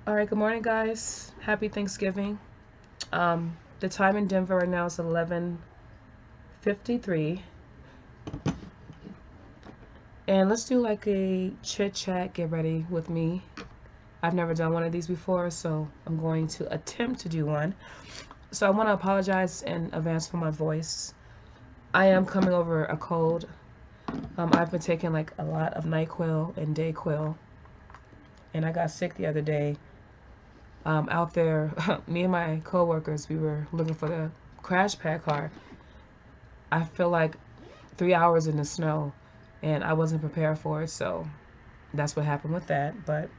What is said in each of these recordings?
All right, good morning, guys. Happy Thanksgiving. The time in Denver right now is 11:53, and let's do like a chit chat. Get ready with me. I've never done one of these before, so I'm going to attempt to do one. So I want to apologize in advance for my voice. I am coming over a cold. I've been taking like a lot of NyQuil and DayQuil, and I got sick the other day. Out there, me and my coworkers, we were looking for the crash pad car. I feel like 3 hours in the snow, and I wasn't prepared for it, so that's what happened with that. But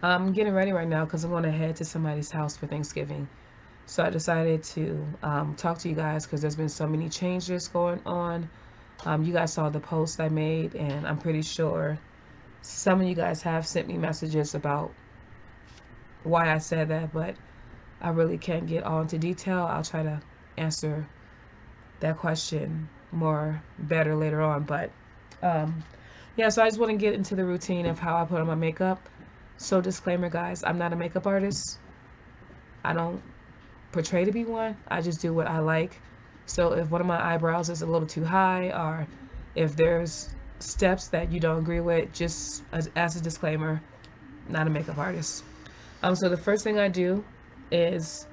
I'm getting ready right now because I'm going to head to somebody's house for Thanksgiving. So I decided to talk to you guys because there's been so many changes going on. You guys saw the post I made, and I'm pretty sure some of you guys have sent me messages about why I said that, but I really can't get all into detail. I'll try to answer that question more better later on. But um, yeah, so I just want to get into the routine of how I put on my makeup. So disclaimer, guys, I'm not a makeup artist. I don't portray to be one. I just do what I like. So if one of my eyebrows is a little too high, or if there's steps that you don't agree with, just as a disclaimer, not a makeup artist. So the first thing I do is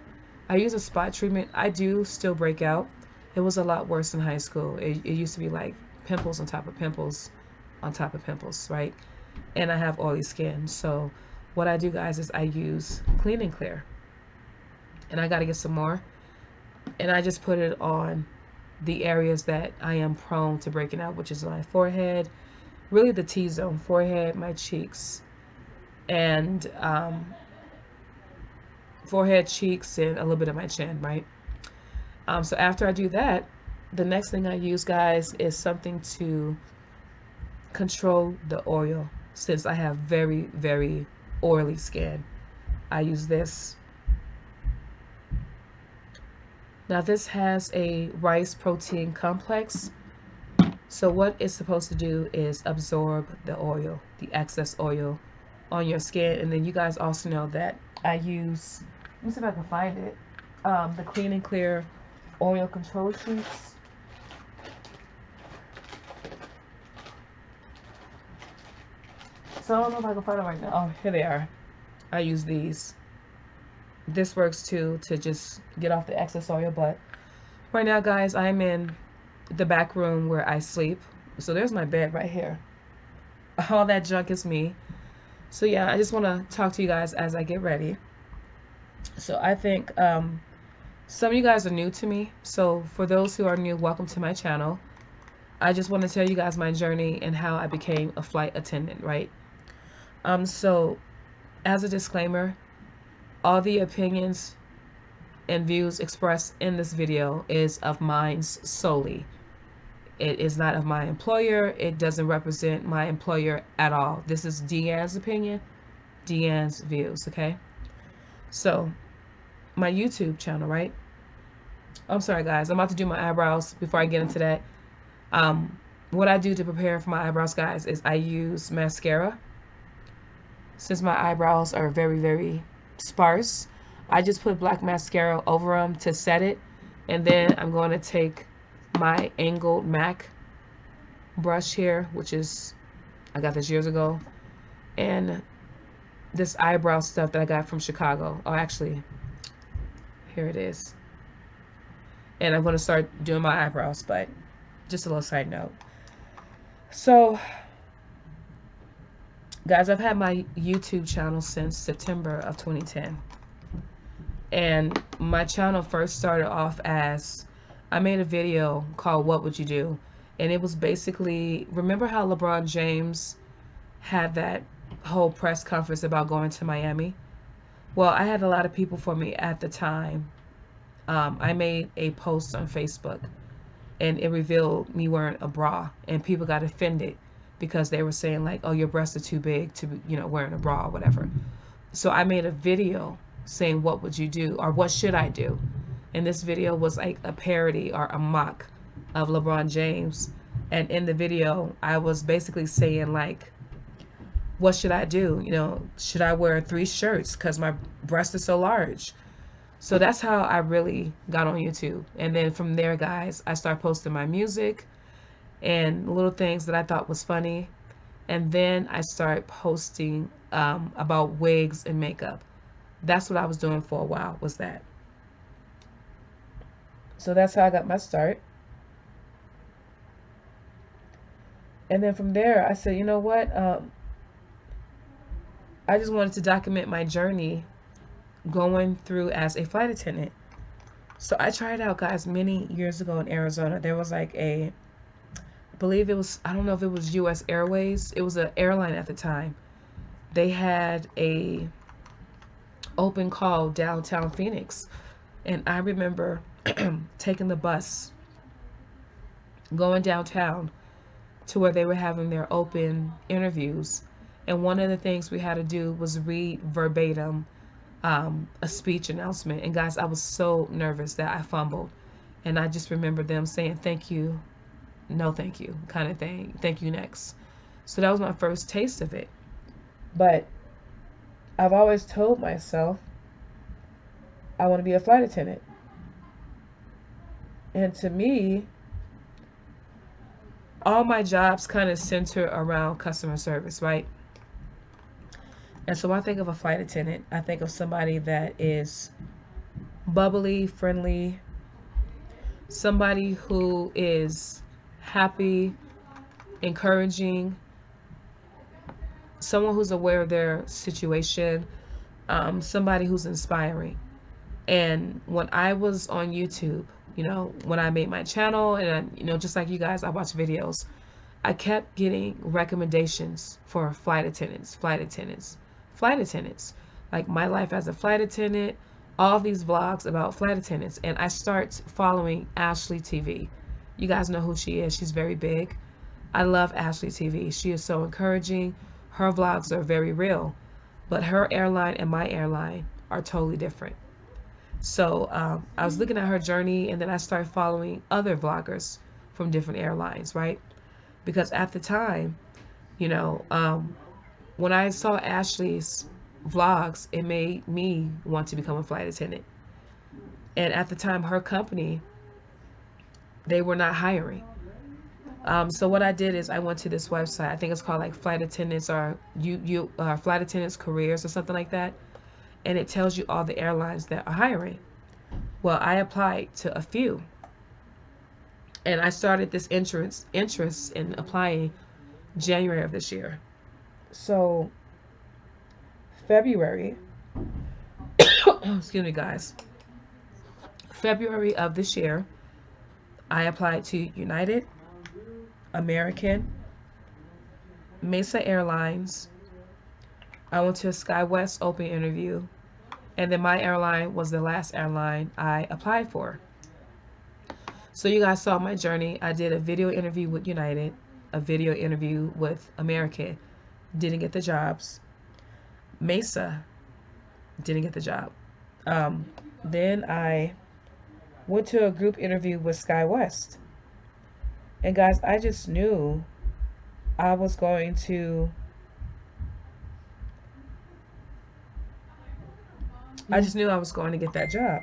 I use a spot treatment. I do still break out. It was a lot worse in high school. It used to be like pimples on top of pimples on top of pimples, right? And I have oily skin. So what I do, guys, is I use Clean and Clear. And I got to get some more. And I just put it on the areas that I am prone to breaking out, which is my forehead, really the T-zone, forehead, my cheeks, and forehead, cheeks, and a little bit of my chin, right? So after I do that, the next thing I use, guys, is something to control the oil. Since I have very, very oily skin, I use this. Now this has a rice protein complex. So what it's supposed to do is absorb the oil, the excess oil on your skin. And then you guys also know that I use, let me see if I can find it, the Clean and Clear oil control sheets. So I don't know if I can find them right now. Oh, here they are. I use these. This works too to just get off the excess oil. But right now, guys, I'm in the back room where I sleep. So there's my bed right here. All that junk is me. So yeah, I just want to talk to you guys as I get ready. So I think some of you guys are new to me. So for those who are new, welcome to my channel. I just want to tell you guys my journey and how I became a flight attendant, right? So as a disclaimer, all the opinions and views expressed in this video is of mine solely. It is not of my employer. It doesn't represent my employer at all. This is Deann's opinion, Deann's views, okay? So, my YouTube channel, right? I'm sorry, guys. I'm about to do my eyebrows before I get into that. What I do to prepare for my eyebrows, guys, is I use mascara. Since my eyebrows are very, very sparse, I just put black mascara over them to set it. And then I'm going to take my angled MAC brush here, which is, I got this years ago, and this eyebrow stuff that I got from Chicago. Oh, actually, here it is. And I'm going to start doing my eyebrows, but just a little side note. So, guys, I've had my YouTube channel since September of 2010. And my channel first started off as, I made a video called What Would You Do? And it was basically, remember how LeBron James had that whole press conference about going to Miami? Well, I had a lot of people for me at the time. I made a post on Facebook and it revealed me wearing a bra, and people got offended because they were saying like, oh, your breasts are too big to be, wearing a bra or whatever. So I made a video saying, what would you do, or what should I do? And this video was like a parody or a mock of LeBron James. And in the video, I was basically saying like, what should I do? You know, should I wear 3 shirts because my breast is so large? So that's how I really got on YouTube. And then from there, guys, I started posting my music and little things that I thought was funny. And then I started posting about wigs and makeup. That's what I was doing for a while, was that. So that's how I got my start. And then from there, I said, you know what? I just wanted to document my journey going through as a flight attendant. So I tried out, guys, many years ago in Arizona. There was like I believe it was, I don't know if it was US Airways. It was an airline at the time. They had a open call downtown Phoenix. And I remember taking the bus, going downtown to where they were having their open interviews. And one of the things we had to do was read verbatim a speech announcement. And guys, I was so nervous that I fumbled. And I just remember them saying, thank you, no thank you, kind of thing. Thank you, next. So that was my first taste of it. But I've always told myself I want to be a flight attendant. And to me, all my jobs kind of center around customer service, right? And so when I think of a flight attendant, I think of somebody that is bubbly, friendly, somebody who is happy, encouraging, someone who's aware of their situation, somebody who's inspiring. And when I was on YouTube, you know, when I made my channel and, you know, just like you guys, I watch videos, I kept getting recommendations for flight attendants, flight attendants, flight attendants. Like my life as a flight attendant, all these vlogs about flight attendants. And I start following Ashley TV. You guys know who she is. She's very big. I love Ashley TV. She is so encouraging. Her vlogs are very real. But her airline and my airline are totally different. So I was looking at her journey, and then I started following other vloggers from different airlines, right? Because at the time, you know, when I saw Ashley's vlogs, it made me want to become a flight attendant. And at the time, her company, they were not hiring. So what I did is I went to this website. I think it's called like Flight Attendants or Flight Attendants Careers or something like that. And it tells you all the airlines that are hiring. Well, I applied to a few. And I started this interest in applying January of this year. So February, excuse me guys, February of this year, I applied to United, American, Mesa Airlines. I went to a SkyWest open interview, and then my airline was the last airline I applied for. So you guys saw my journey. I did a video interview with United, a video interview with American, didn't get the jobs. Mesa, didn't get the job. Then I went to a group interview with SkyWest. And guys, I just knew I was going to get that job.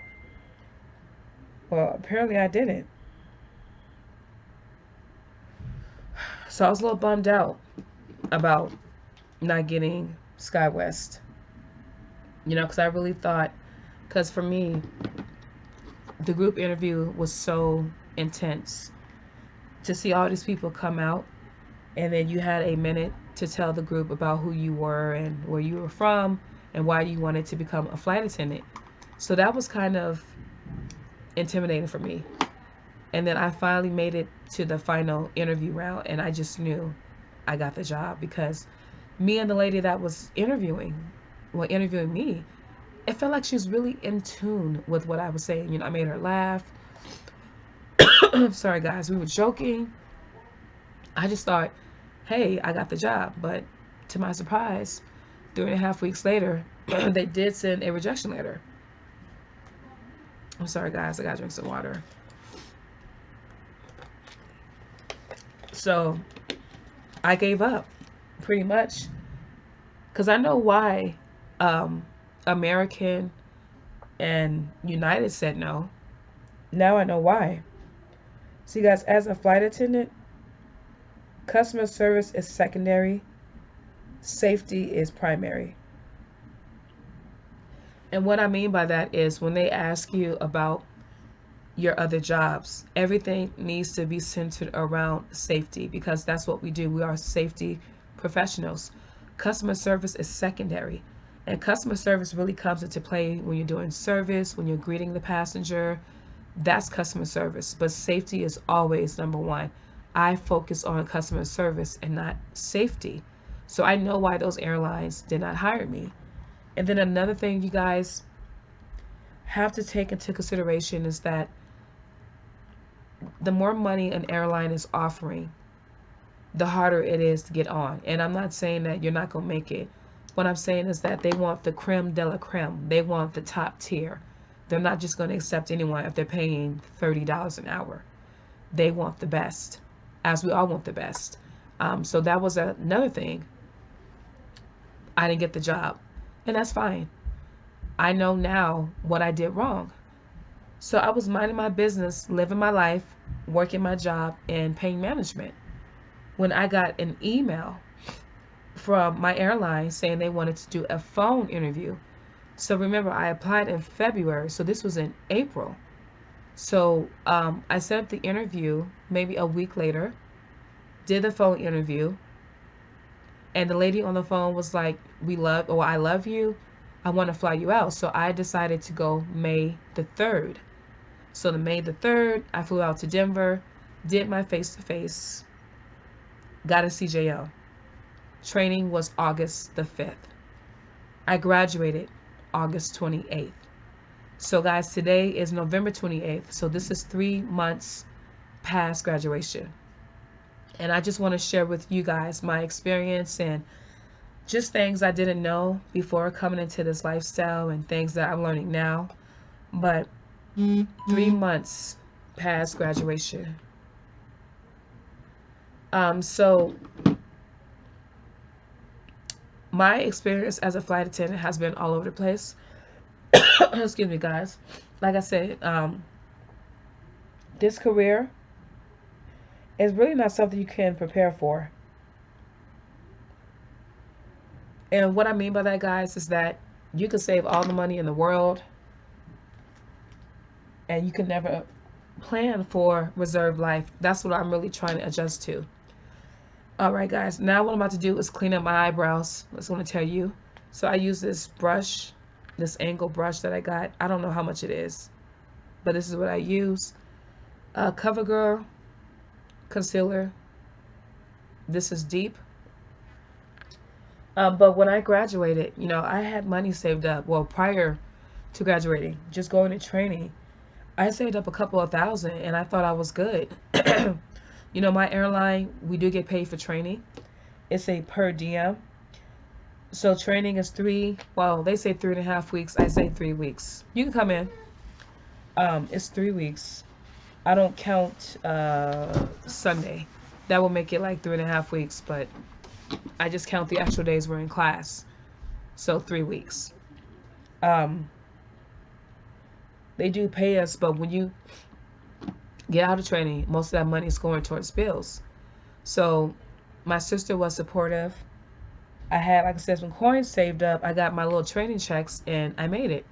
Well, apparently I didn't. So I was a little bummed out about not getting SkyWest. You know, because I really thought, because for me, the group interview was so intense. To see all these people come out, and then you had a minute to tell the group about who you were and where you were from and why you wanted to become a flight attendant. So that was kind of intimidating for me. And then I finally made it to the final interview round, and I just knew I got the job because me and the lady that was interviewing me, it felt like she was really in tune with what I was saying. You know, I made her laugh. Sorry guys, we were joking. I just thought, hey, I got the job. But to my surprise, 3.5 weeks later, they did send a rejection letter. I'm sorry guys, I gotta drink some water. So I gave up, pretty much. Because I know why American and United said no. Now I know why. See, guys, as a flight attendant, customer service is secondary, safety is primary. And what I mean by that is when they ask you about your other jobs, everything needs to be centered around safety because that's what we do. We are safety professionals. Customer service is secondary. And customer service really comes into play when you're doing service, when you're greeting the passenger. That's customer service. But safety is always number one. I focus on customer service and not safety. So I know why those airlines did not hire me. And then another thing you guys have to take into consideration is that the more money an airline is offering, the harder it is to get on. And I'm not saying that you're not going to make it. What I'm saying is that they want the creme de la creme. They want the top tier. They're not just going to accept anyone if they're paying $30 an hour. They want the best, as we all want the best. So that was another thing. I didn't get the job, and that's fine. I know now what I did wrong. So I was minding my business, living my life, working my job, and paying management, when I got an email from my airline saying they wanted to do a phone interview. So remember, I applied in February, so this was in April. So I set up the interview maybe a week later, did the phone interview, and the lady on the phone was like, I love you, I want to fly you out. So I decided to go May the 3rd. So the May the 3rd, I flew out to Denver, did my face-to-face, got a CJO. Training was August the 5th. I graduated August 28th. So guys, today is November 28th. So this is 3 months past graduation. And I just want to share with you guys my experience and just things I didn't know before coming into this lifestyle and things that I'm learning now. But 3 months past graduation. So my experience as a flight attendant has been all over the place. Excuse me, guys. Like I said, this career is really not something you can prepare for. And what I mean by that, guys, is that you can save all the money in the world and you can never plan for reserved life. That's what I'm really trying to adjust to. All right, guys. Now what I'm about to do is clean up my eyebrows. I just want to tell you. So I use this brush, this angle brush that I got. I don't know how much it is, but this is what I use. CoverGirl concealer. This is deep. But when I graduated, you know, I had money saved up. Well, prior to graduating, just going to training, I saved up a couple of thousand, and I thought I was good. You know, my airline, we do get paid for training. It's a per diem. So training is they say 3.5 weeks. I say 3 weeks. You can come in. It's 3 weeks. I don't count Sunday. That will make it like 3.5 weeks, but I just count the actual days we're in class. So 3 weeks. They do pay us, but when you get out of training, most of that money is going towards bills. So my sister was supportive. I had, like I said, some coins saved up. I got my little training checks and I made it.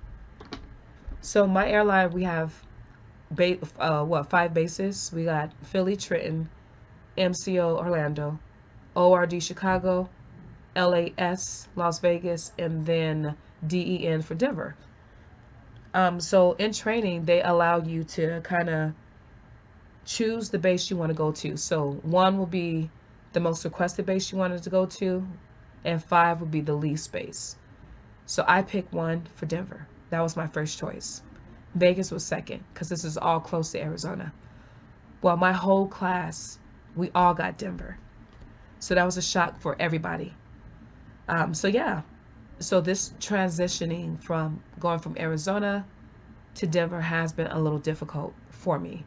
So my airline, we have 5 bases. We got Philly, Trenton, MCO, Orlando, ORD, Chicago, LAS, Las Vegas, and then DEN for Denver. So in training, they allow you to kind of choose the base you want to go to. So 1 will be the most requested base you wanted to go to, and 5 would be the least base. So I picked 1 for Denver. That was my first choice. Vegas was second because this is all close to Arizona. Well, my whole class, we all got Denver. So that was a shock for everybody. So yeah, so this transitioning from going from Arizona to Denver has been a little difficult for me.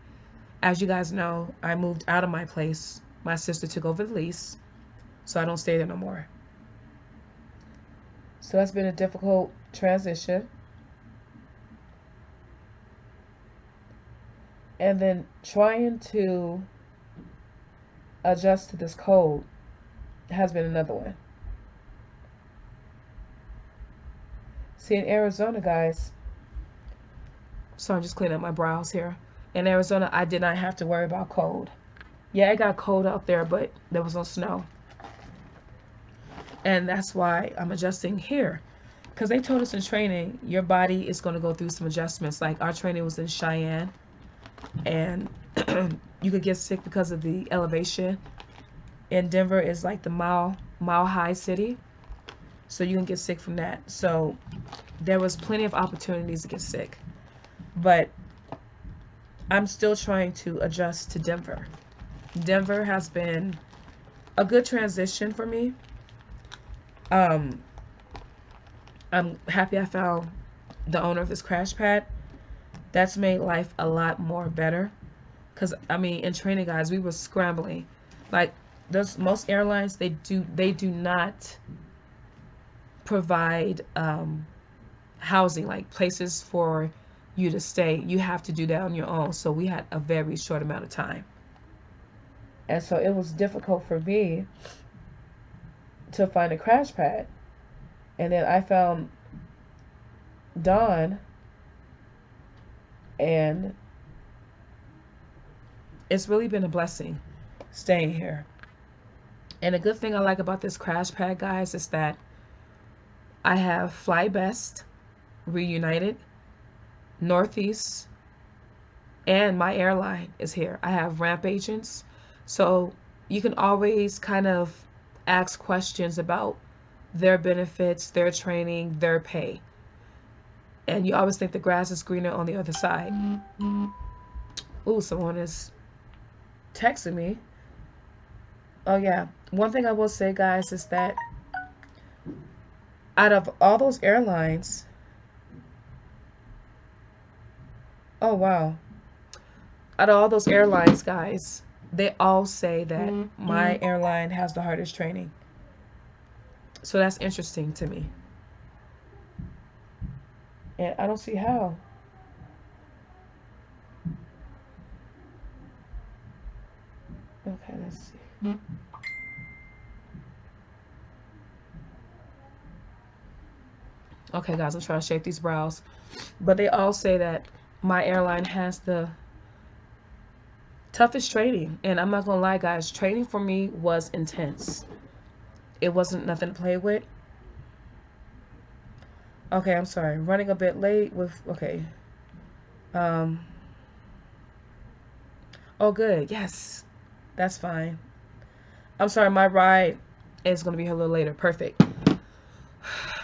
As you guys know, I moved out of my place. My sister took over the lease, so I don't stay there no more. So that's been a difficult transition. And then trying to adjust to this cold has been another one. See, in Arizona, guys, so I'm just cleaning up my brows here. In Arizona, I did not have to worry about cold. Yeah, it got cold out there, but there was no snow. And that's why I'm adjusting here. Because they told us in training, your body is going to go through some adjustments. Like our training was in Cheyenne, and you could get sick because of the elevation. And Denver is like the mile high city, so you can get sick from that. So there was plenty of opportunities to get sick, but I'm still trying to adjust to Denver. Denver has been a good transition for me. I'm happy I found the owner of this crash pad. That's made life a lot more better. Cause I mean, in training, guys, we were scrambling. Like those most airlines, they do not provide housing, like places for you to stay. You have to do that on your own. So we had a very short amount of time, and so it was difficult for me to find a crash pad. And then I found Dawn, and it's really been a blessing staying here. And a good thing I like about this crash pad, guys, is that I have Fly Best, Reunited, Northeast, and my airline is here. I have ramp agents, so you can always kind of ask questions about their benefits, their training, their pay. And you always think the grass is greener on the other side. Ooh, someone is texting me. Oh yeah, one thing I will say, guys, is that out of all those airlines, oh wow, out of all those airlines, guys, they all say that my airline has the hardest training. So that's interesting to me. And I don't see how. Okay, let's see. Okay, guys, I'm trying to shape these brows. But they all say that my airline has the toughest training. And I'm not going to lie, guys, training for me was intense. It wasn't nothing to play with. Okay, I'm sorry. Running a bit late with, okay. Oh, good. Yes. That's fine. I'm sorry, my ride is going to be here a little later. Perfect.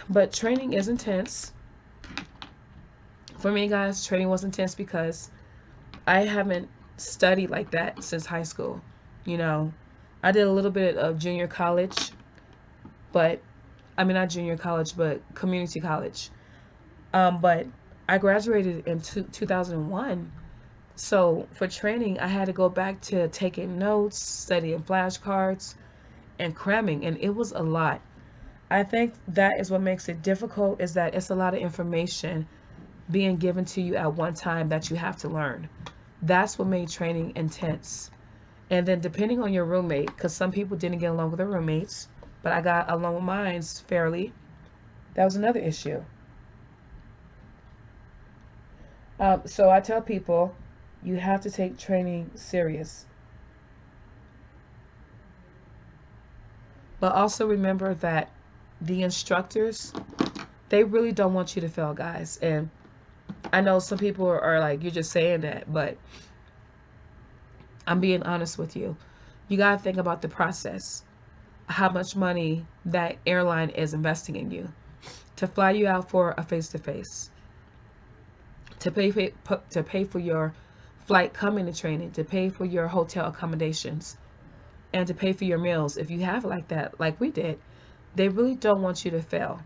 But training is intense. For me, guys, training was intense because I haven't studied like that since high school. You know, I did a little bit of junior college, but I mean, not junior college, but community college. But I graduated in 2001. So for training, I had to go back to taking notes, studying flashcards, and cramming, and it was a lot. I think that is what makes it difficult, is that it's a lot of information being given to you at one time that you have to learn. That's what made training intense. And then depending on your roommate, because some people didn't get along with their roommates, but I got along with mine fairly. That was another issue. So I tell people, you have to take training serious. But also remember that the instructors, they really don't want you to fail, guys. And I know some people are like, you're just saying that, but I'm being honest with you. You got to think about the process, how much money that airline is investing in you to fly you out for a face-to-face, to pay for your flight coming to training, to pay for your hotel accommodations, and to pay for your meals if you have it like that, like we did. They really don't want you to fail.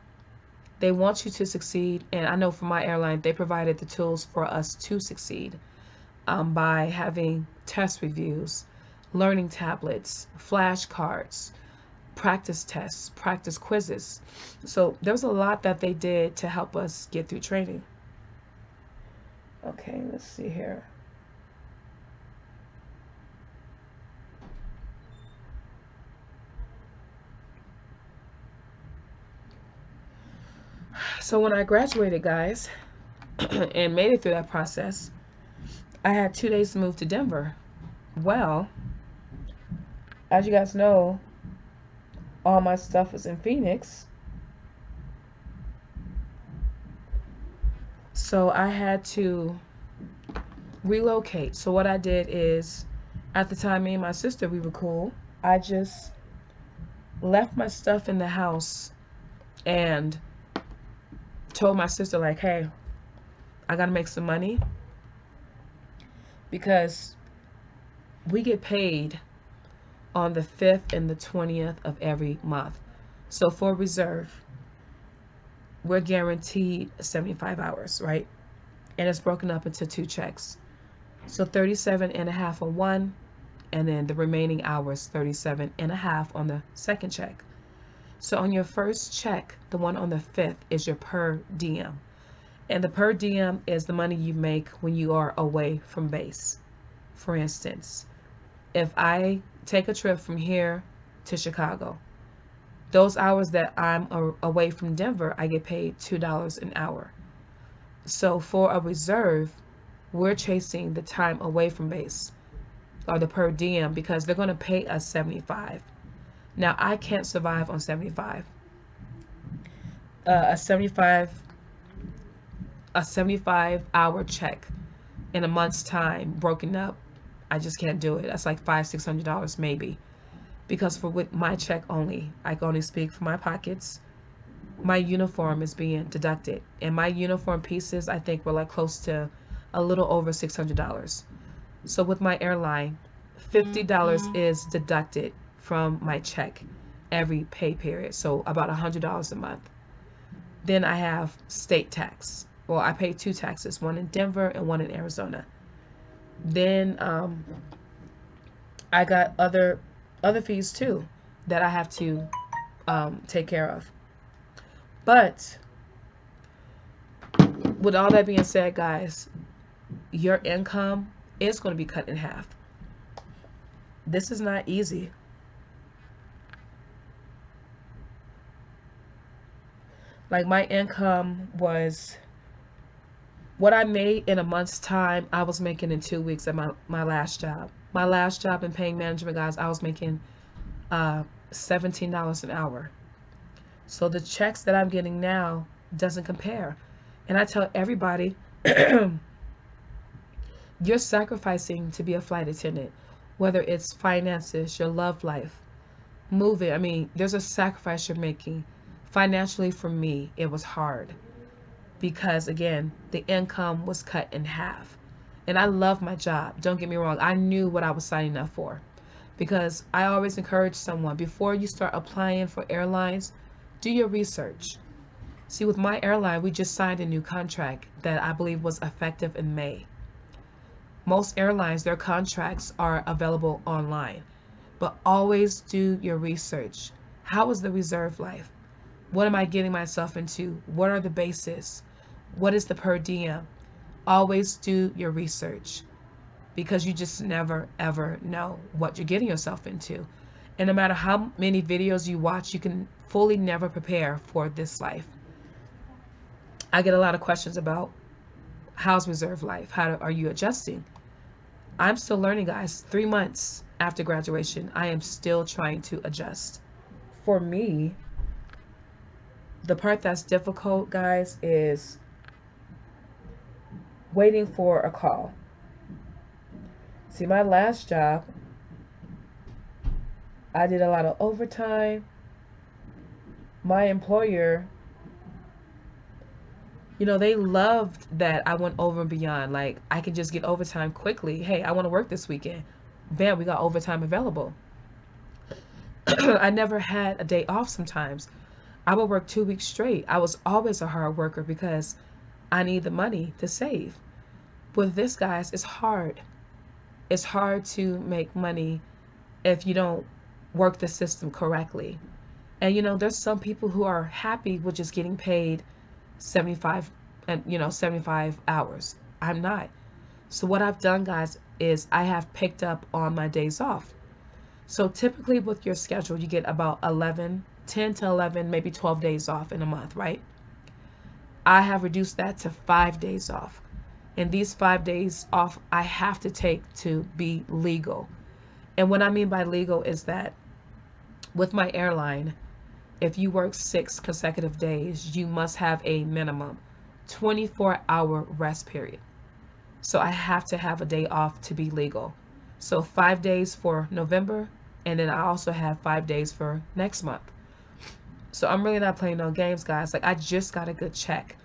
They want you to succeed. And I know for my airline, they provided the tools for us to succeed by having test reviews, learning tablets, flashcards, practice tests, practice quizzes. So there was a lot that they did to help us get through training. Okay, let's see here. So when I graduated, guys, and made it through that process, I had 2 days to move to Denver. Well, as you guys know, all my stuff was in Phoenix. So I had to relocate. So what I did is, at the time, me and my sister, we were cool. I just left my stuff in the house and told my sister, like, hey, I gotta make some money because we get paid on the 5th and the 20th of every month. So for reserve, we're guaranteed 75 hours, right? And it's broken up into 2 checks. So 37 and a half on one, and then the remaining hours, 37 and a half on the second check. So on your first check, the one on the 5th, is your per diem. And the per diem is the money you make when you are away from base. For instance, if I take a trip from here to Chicago, those hours that I'm away from Denver, I get paid $2 an hour. So for a reserve, we're chasing the time away from base, or the per diem, because they're going to pay us 75. Now I can't survive on 75. A 75 hour check in a month's time broken up, I just can't do it. That's like $500-600 maybe, because for with my check only, I can only speak for my pockets. My uniform is being deducted, and my uniform pieces, I think, were like close to a little over $600. So with my airline, $50 is deducted from my check every pay period, so about $100 a month. Then I have state tax. Well, I pay 2 taxes, one in Denver and one in Arizona. Then I got other fees too that I have to take care of. But with all that being said, guys, your income is going to be cut in half. This is not easy. Like, my income was what I made in a month's time, I was making in 2 weeks at my last job. My last job in paying management, guys, I was making $17 an hour. So the checks that I'm getting now doesn't compare. And I tell everybody, you're sacrificing to be a flight attendant, whether it's finances, your love life, moving. I mean, there's a sacrifice you're making. Financially, for me, it was hard because, again, the income was cut in half. And I love my job. Don't get me wrong. I knew what I was signing up for, because I always encourage someone, before you start applying for airlines, do your research. See, with my airline, we just signed a new contract that I believe was effective in May. Most airlines, their contracts are available online, but always do your research. How is the reserve life? What am I getting myself into? What are the bases? What is the per diem? Always do your research, because you just never ever know what you're getting yourself into. And no matter how many videos you watch, you can fully never prepare for this life. I get a lot of questions about, how's reserve life? How are you adjusting? I'm still learning, guys. 3 months after graduation, I am still trying to adjust. For me, the part that's difficult, guys, is waiting for a call. See, my last job, I did a lot of overtime. My employer, you know, they loved that I went over and beyond. Like, I could just get overtime quickly. Hey, I want to work this weekend. Bam, we got overtime available. I never had a day off sometimes. I would work 2 weeks straight. I was always a hard worker because I need the money to save. With this, guys, it's hard. It's hard to make money if you don't work the system correctly. And you know, there's some people who are happy with just getting paid 75 and 75 hours. I'm not. So what I've done, guys, is I have picked up on my days off. So typically with your schedule, you get about 10 to 11, maybe 12 days off in a month, right? I have reduced that to 5 days off. And these 5 days off I have to take to be legal. And what I mean by legal is that with my airline, if you work 6 consecutive days, you must have a minimum 24-hour rest period. So I have to have a day off to be legal. So 5 days for November, and then I also have 5 days for next month. So I'm really not playing no games, guys. Like, I just got a good check.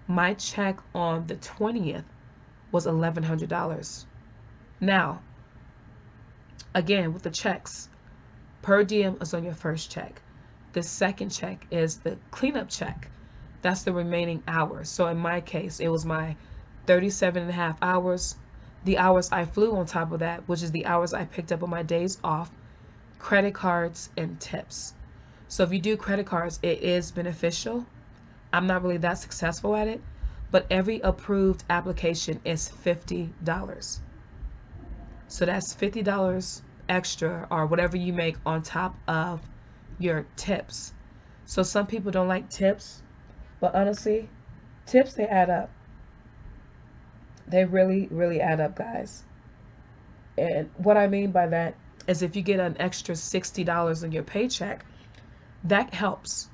My check on the 20th was $1,100. Now, again, with the checks, per diem is on your first check. The second check is the cleanup check. That's the remaining hours. So in my case, it was my 37.5 hours. The hours I flew on top of that, which is the hours I picked up on my days off, credit cards, and tips. So if you do credit cards, it is beneficial. I'm not really that successful at it, but every approved application is $50. So that's $50 extra or whatever you make on top of your tips. So some people don't like tips, but honestly, tips, they add up. They really, really add up, guys. And what I mean by that is if you get an extra $60 in your paycheck, that helps.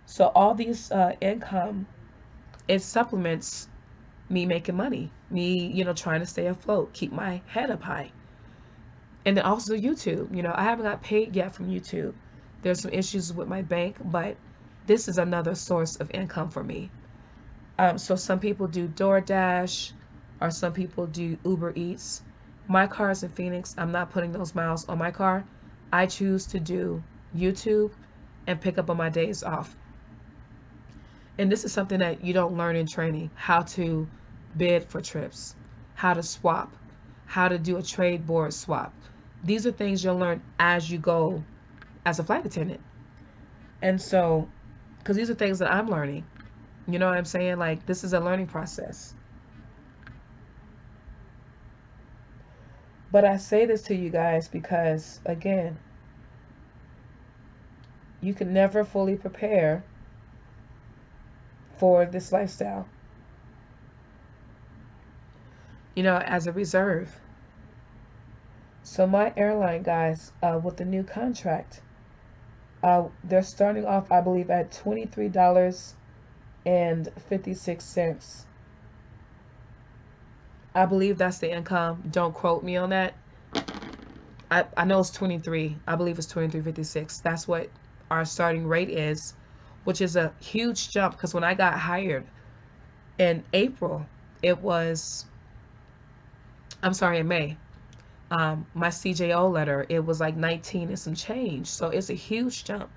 So all these income, it supplements me making money, me, trying to stay afloat, keep my head up high. And then also YouTube, I haven't got paid yet from YouTube. There's some issues with my bank, but this is another source of income for me. So some people do DoorDash, or some people do Uber Eats. My car is in Phoenix. I'm not putting those miles on my car. I choose to do YouTube and pick up on my days off. And this is something that you don't learn in training: how to bid for trips, how to swap, how to do a trade board swap. These are things you'll learn as you go as a flight attendant. And so, because these are things that I'm learning, you know what I'm saying? Like, this is a learning process. But I say this to you guys because, again, you can never fully prepare for this lifestyle, as a reserve. So my airline, guys, with the new contract, they're starting off, I believe, at $23.56. I believe that's the income. Don't quote me on that. I know it's 23. I believe it's 23.56. That's what our starting rate is, which is a huge jump, because when I got hired in April, in May, my CJO letter, it was like 19 and some change. So it's a huge jump.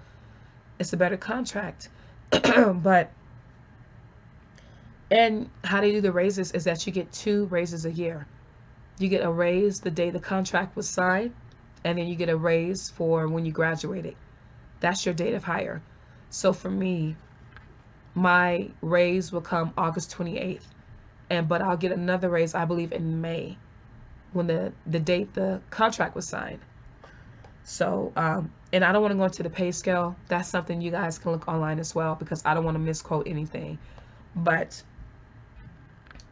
It's a better contract. And how they do the raises is that you get 2 raises a year. You get a raise the day the contract was signed, and then you get a raise for when you graduated. That's your date of hire. So for me, my raise will come August 28th. But I'll get another raise, I believe, in May, when the date the contract was signed. So, and I don't want to go into the pay scale. That's something you guys can look online as well, because I don't want to misquote anything. But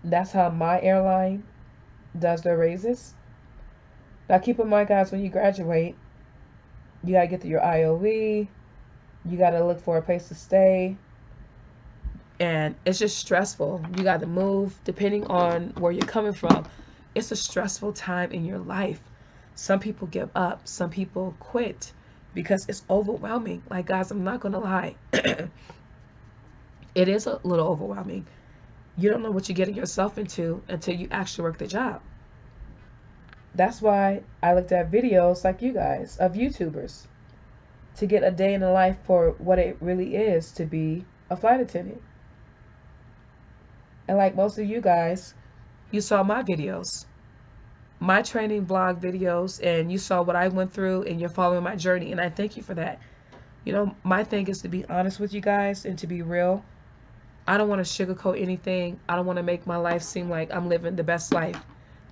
that's how my airline does their raises. Now, keep in mind, guys, when you graduate, you got to get to your IOE. You got to look for a place to stay. And it's just stressful. You got to move depending on where you're coming from. It's a stressful time in your life. Some people give up. Some people quit because it's overwhelming. Like, guys, I'm not going to lie. It is a little overwhelming. You don't know what you're getting yourself into until you actually work the job. That's why I looked at videos like you guys of YouTubers to get a day in the life for what it really is to be a flight attendant. And like most of you guys, you saw my videos. my training vlog videos and you saw what I went through and you're following my journey, and I thank you for that. You know, my thing is to be honest with you guys and to be real. I don't want to sugarcoat anything. I don't want to make my life seem like I'm living the best life.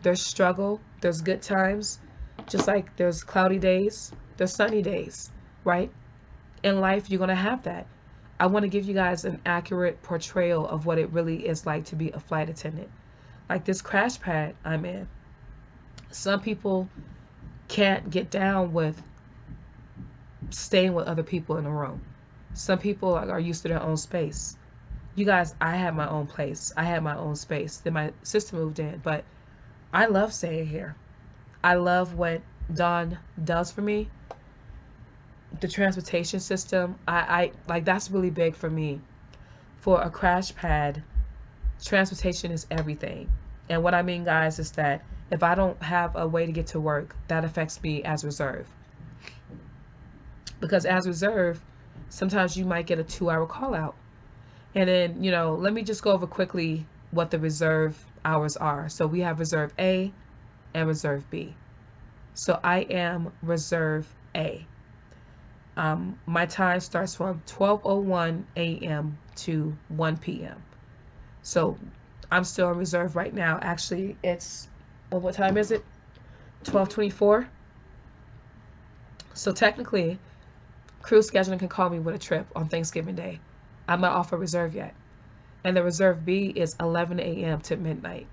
There's struggle, there's good times, just like there's cloudy days, there's sunny days, right? In life, you're going to have that. I want to give you guys an accurate portrayal of what it really is like to be a flight attendant. Like this crash pad I'm in. Some people can't get down with staying with other people in a room. Some people are used to their own space. You guys, I had my own place. I had my own space. Then my sister moved in, but I love staying here. I love what Dawn does for me. The transportation system, I like, that's really big for me. For a crash pad, transportation is everything. And what I mean, guys, is that if I don't have a way to get to work, that affects me as reserve. Because as reserve, sometimes you might get a 2-hour call out. And then, you know, let me just go over quickly what the reserve hours are. So we have reserve A and reserve B. So I am reserve A. My time starts from 12:01 a.m. to 1 p.m. So I'm still in reserve right now. Actually, it's, well, what time is it? 12:24. So technically, crew scheduling can call me with a trip on Thanksgiving Day. I'm not off a reserve yet. And the reserve B is 11 a.m. to midnight.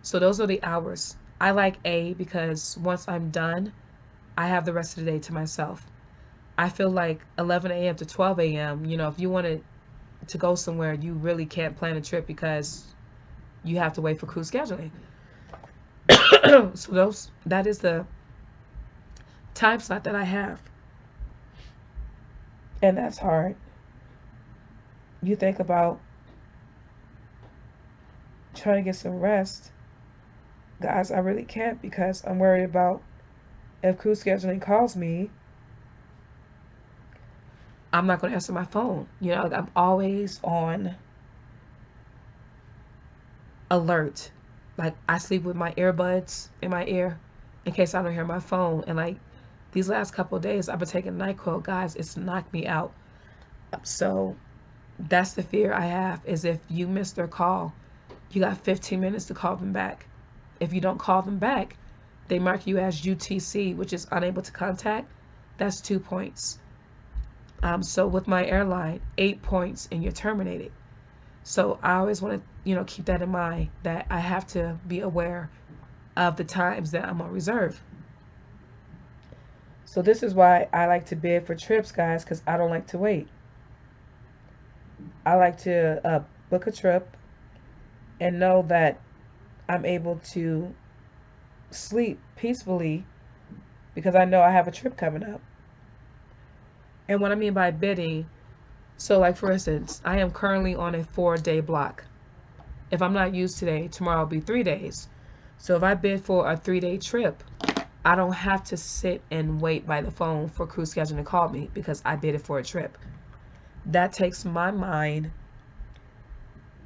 So those are the hours. I like A because once I'm done, I have the rest of the day to myself. I feel like 11 a.m. to 12 a.m., you know, if you wanted to go somewhere, you really can't plan a trip because you have to wait for crew scheduling. So that is the time slot that I have. And that's hard. You think about trying to get some rest. Guys, I really can't because I'm worried about if crew scheduling calls me, I'm not going to answer my phone. You know, I'm always on alert. Like, I sleep with my earbuds in my ear in case I don't hear my phone. And like these last couple of days, I've been taking NyQuil, guys. It's knocked me out. So that's the fear I have, is if you miss their call, you got 15 minutes to call them back. If you don't call them back, they mark you as UTC, which is unable to contact. That's 2 points. So with my airline, 8 points and you're terminated. So I always want to, you know, keep that in mind, that I have to be aware of the times that I'm on reserve. So this is why I like to bid for trips, guys, because I don't like to wait. I like to book a trip and know that I'm able to sleep peacefully because I know I have a trip coming up. And what I mean by bidding, so like for instance, I am currently on a 4-day block. If I'm not used today, tomorrow will be 3 days. So if I bid for a 3-day trip, I don't have to sit and wait by the phone for crew scheduling to call me because I bidded for a trip. That takes my mind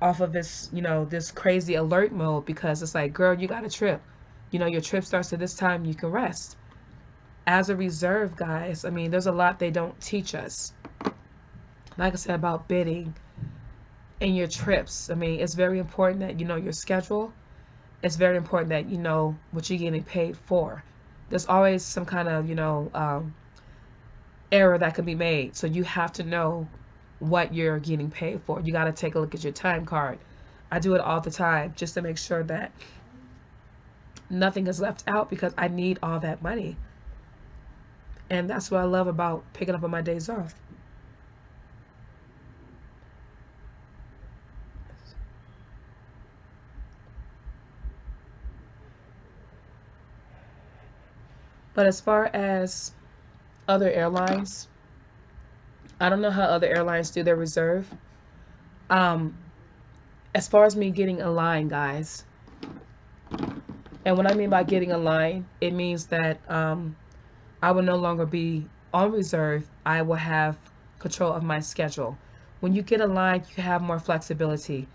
off of this, you know, this crazy alert mode, because it's like, girl, you got a trip. You know, your trip starts at this time, you can rest. As a reserve, guys, I mean, there's a lot they don't teach us. Like I said about bidding and your trips. I mean, it's very important that you know your schedule. It's very important that you know what you're getting paid for. There's always some kind of, you know, error that can be made. So you have to know what you're getting paid for. You got to take a look at your time card. I do it all the time just to make sure that nothing is left out because I need all that money. And that's what I love about picking up on my days off. But as far as other airlines, I don't know how other airlines do their reserve. As far as me getting a line, guys, and what I mean by getting a line, it means that I will no longer be on reserve. I will have control of my schedule. When you get a line, you have more flexibility.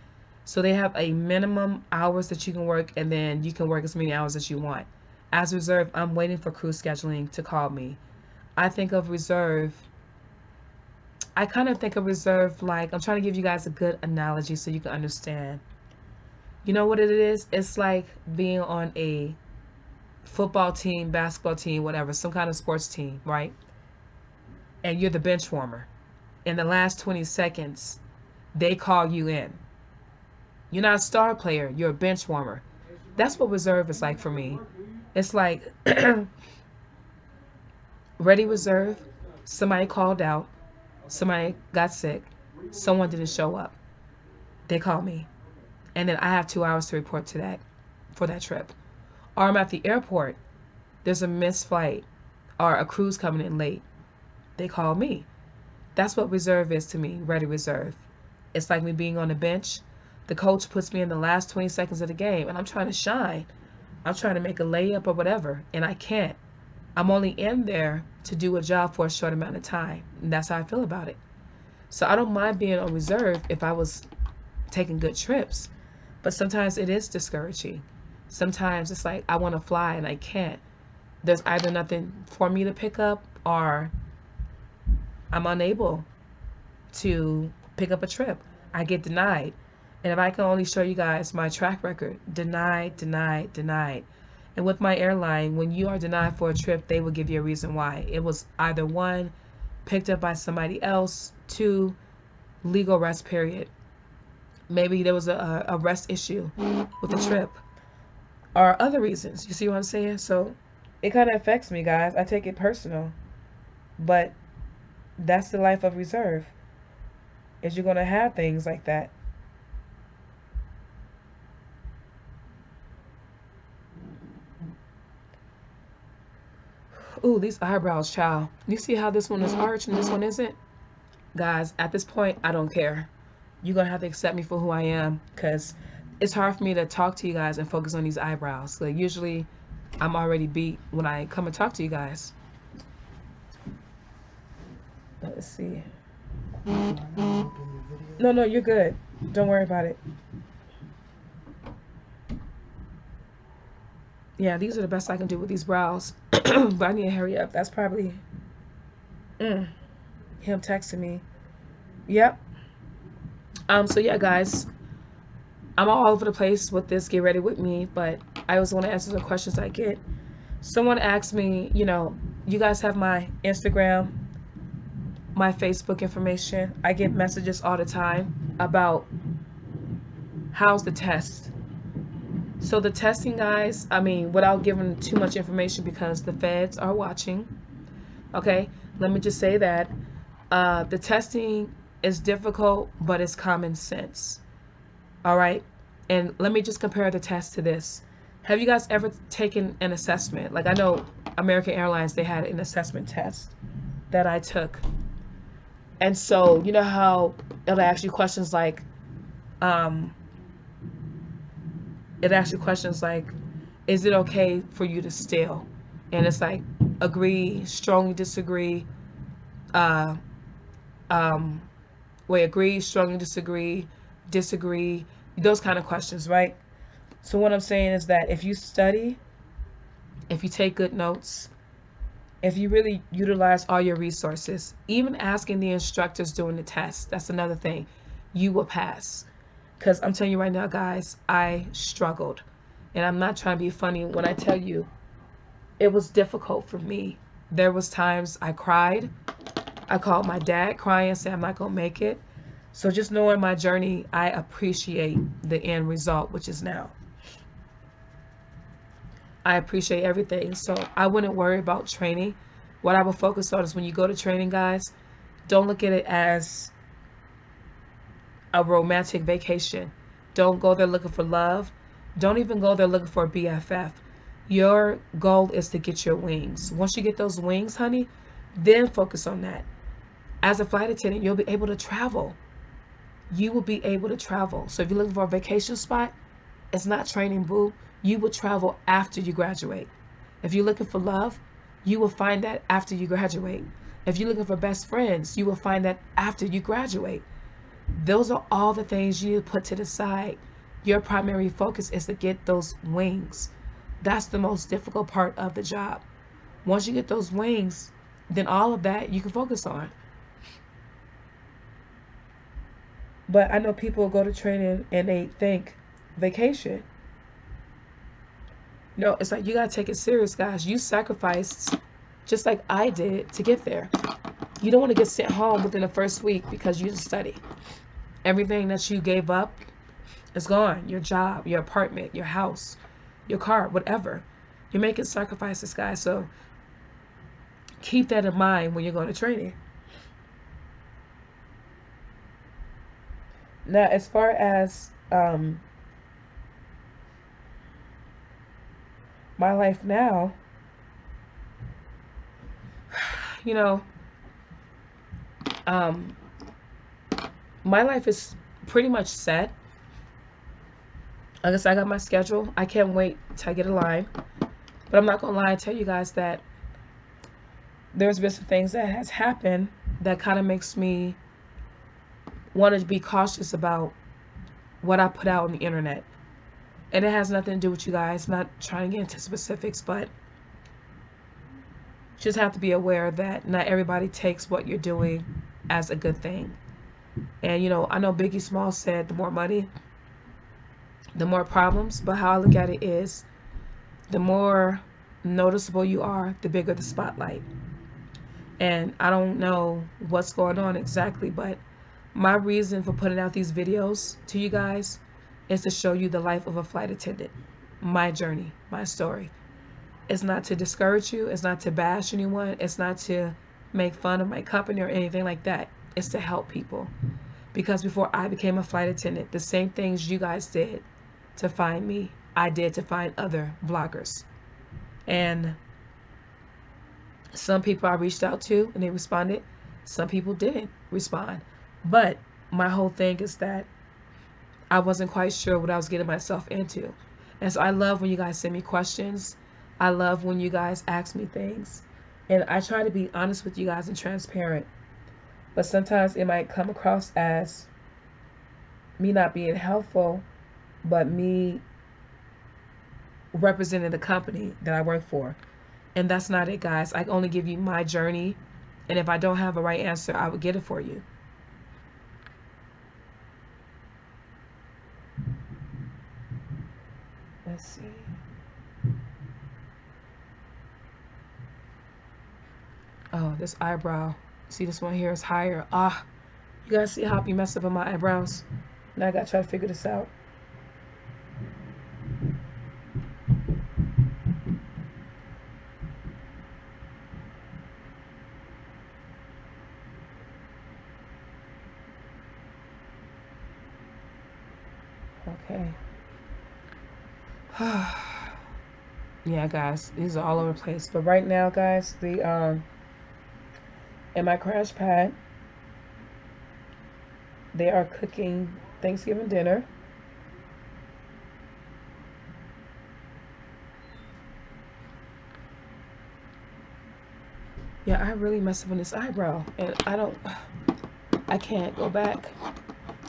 So they have a minimum hours that you can work, and then you can work as many hours as you want. As reserve, I'm waiting for crew scheduling to call me. I think of reserve, I kind of think of reserve like, I'm trying to give you guys a good analogy so you can understand. You know what it is? It's like being on a football team, basketball team, whatever, some kind of sports team, right? And you're the bench warmer. In the last 20 seconds, they call you in. You're not a star player, you're a bench warmer. That's what reserve is like for me. It's like ready reserve, somebody called out, somebody got sick, someone didn't show up. They call me. And then I have 2 hours to report to that for that trip. Or I'm at the airport, there's a missed flight or a crew's coming in late. They call me. That's what reserve is to me, ready reserve. It's like me being on the bench. The coach puts me in the last 20 seconds of the game and I'm trying to shine. I'm trying to make a layup or whatever, and I can't. I'm only in there to do a job for a short amount of time. And that's how I feel about it. So I don't mind being on reserve if I was taking good trips. But sometimes it is discouraging. Sometimes it's like I want to fly and I can't. There's either nothing for me to pick up or I'm unable to pick up a trip. I get denied. And if I can only show you guys my track record, denied, denied, denied. And with my airline, when you are denied for a trip, they will give you a reason why. It was either 1, picked up by somebody else, 2, legal rest period. Maybe there was a rest issue with the trip. Or other reasons. You see what I'm saying? So it kind of affects me, guys. I take it personal. But that's the life of reserve. Is you're going to have things like that. Ooh, these eyebrows, child. You see how this one is arched and this one isn't? Guys, at this point, I don't care. You're going to have to accept me for who I am, because it's hard for me to talk to you guys and focus on these eyebrows. Like, usually, I'm already beat when I come and talk to you guys. Let's see. No, you're good. Don't worry about it. Yeah, these are the best I can do with these brows. But I need to hurry up. That's probably him texting me. Yep. So yeah, guys, I'm all over the place with this Get Ready With Me, but I always want to answer the questions I get. Someone asked me, you know, you guys have my Instagram, my Facebook information. I get messages all the time about how's the test. So the testing, guys, I mean, without giving too much information because the feds are watching, okay, let me just say that the testing is difficult, but it's common sense. All right, and let me just compare the test to this. Have you guys ever taken an assessment? Like, I know American Airlines, they had an assessment test that I took. And so, you know how it'll ask you questions like, is it okay for you to steal? And it's like, agree, strongly disagree, agree, strongly disagree, disagree, those kind of questions, right? So what I'm saying is that if you study, if you take good notes, if you really utilize all your resources, even asking the instructors during the test, that's another thing, you will pass. Because I'm telling you right now, guys, I struggled. And I'm not trying to be funny when I tell you it was difficult for me. There was times I cried. I called my dad crying and said I'm not going to make it. So just knowing my journey, I appreciate the end result, which is now. I appreciate everything. So I wouldn't worry about training. What I will focus on is when you go to training, guys, don't look at it as a romantic vacation. Don't go there looking for love. Don't even go there looking for a BFF. Your goal is to get your wings. Once you get those wings, honey, then focus on that. As a flight attendant, you'll be able to travel. You will be able to travel. So if you're looking for a vacation spot, it's not training, boo. You will travel after you graduate. If you're looking for love, you will find that after you graduate. If you're looking for best friends, you will find that after you graduate. Those are all the things you put to the side. Your primary focus is to get those wings. That's the most difficult part of the job. Once you get those wings, then all of that you can focus on. But I know people go to training and they think vacation. No, it's like you gotta take it serious, guys. You sacrificed just like I did to get there. You don't want to get sent home within the first week because you didn't study. Everything that you gave up is gone. Your job, your apartment, your house, your car, whatever. You're making sacrifices, guys. So keep that in mind when you're going to training. Now, as far as my life now, you know, my life is pretty much set. I guess I got my schedule. I can't wait till I get a line. But I'm not gonna lie and tell you guys that there's been some things that has happened that kind of makes me want to be cautious about what I put out on the internet. And it has nothing to do with you guys, not trying to get into specifics, but just have to be aware that not everybody takes what you're doing as a good thing. And you know, I know Biggie Smalls said the more money, the more problems, but how I look at it is the more noticeable you are, the bigger the spotlight. And I don't know what's going on exactly, but my reason for putting out these videos to you guys is to show you the life of a flight attendant, my journey, my story. It's not to discourage you, it's not to bash anyone, it's not to make fun of my company or anything like that. It's to help people. Because before I became a flight attendant, the same things you guys did to find me, I did to find other vloggers. And some people I reached out to and they responded. Some people didn't respond. But my whole thing is that I wasn't quite sure what I was getting myself into. And so I love when you guys send me questions. I love when you guys ask me things. And I try to be honest with you guys and transparent. But sometimes it might come across as me not being helpful, but me representing the company that I work for. And that's not it, guys. I only give you my journey. And if I don't have a right answer, I will get it for you. Let's see. Oh, this eyebrow. See, this one here is higher. Ah, you guys see how I be messed up on my eyebrows? Now I gotta try to figure this out. Okay. Yeah, guys, these are all over the place. But right now, guys, the in my crash pad, they are cooking Thanksgiving dinner. Yeah, I really messed up on this eyebrow, and I can't go back.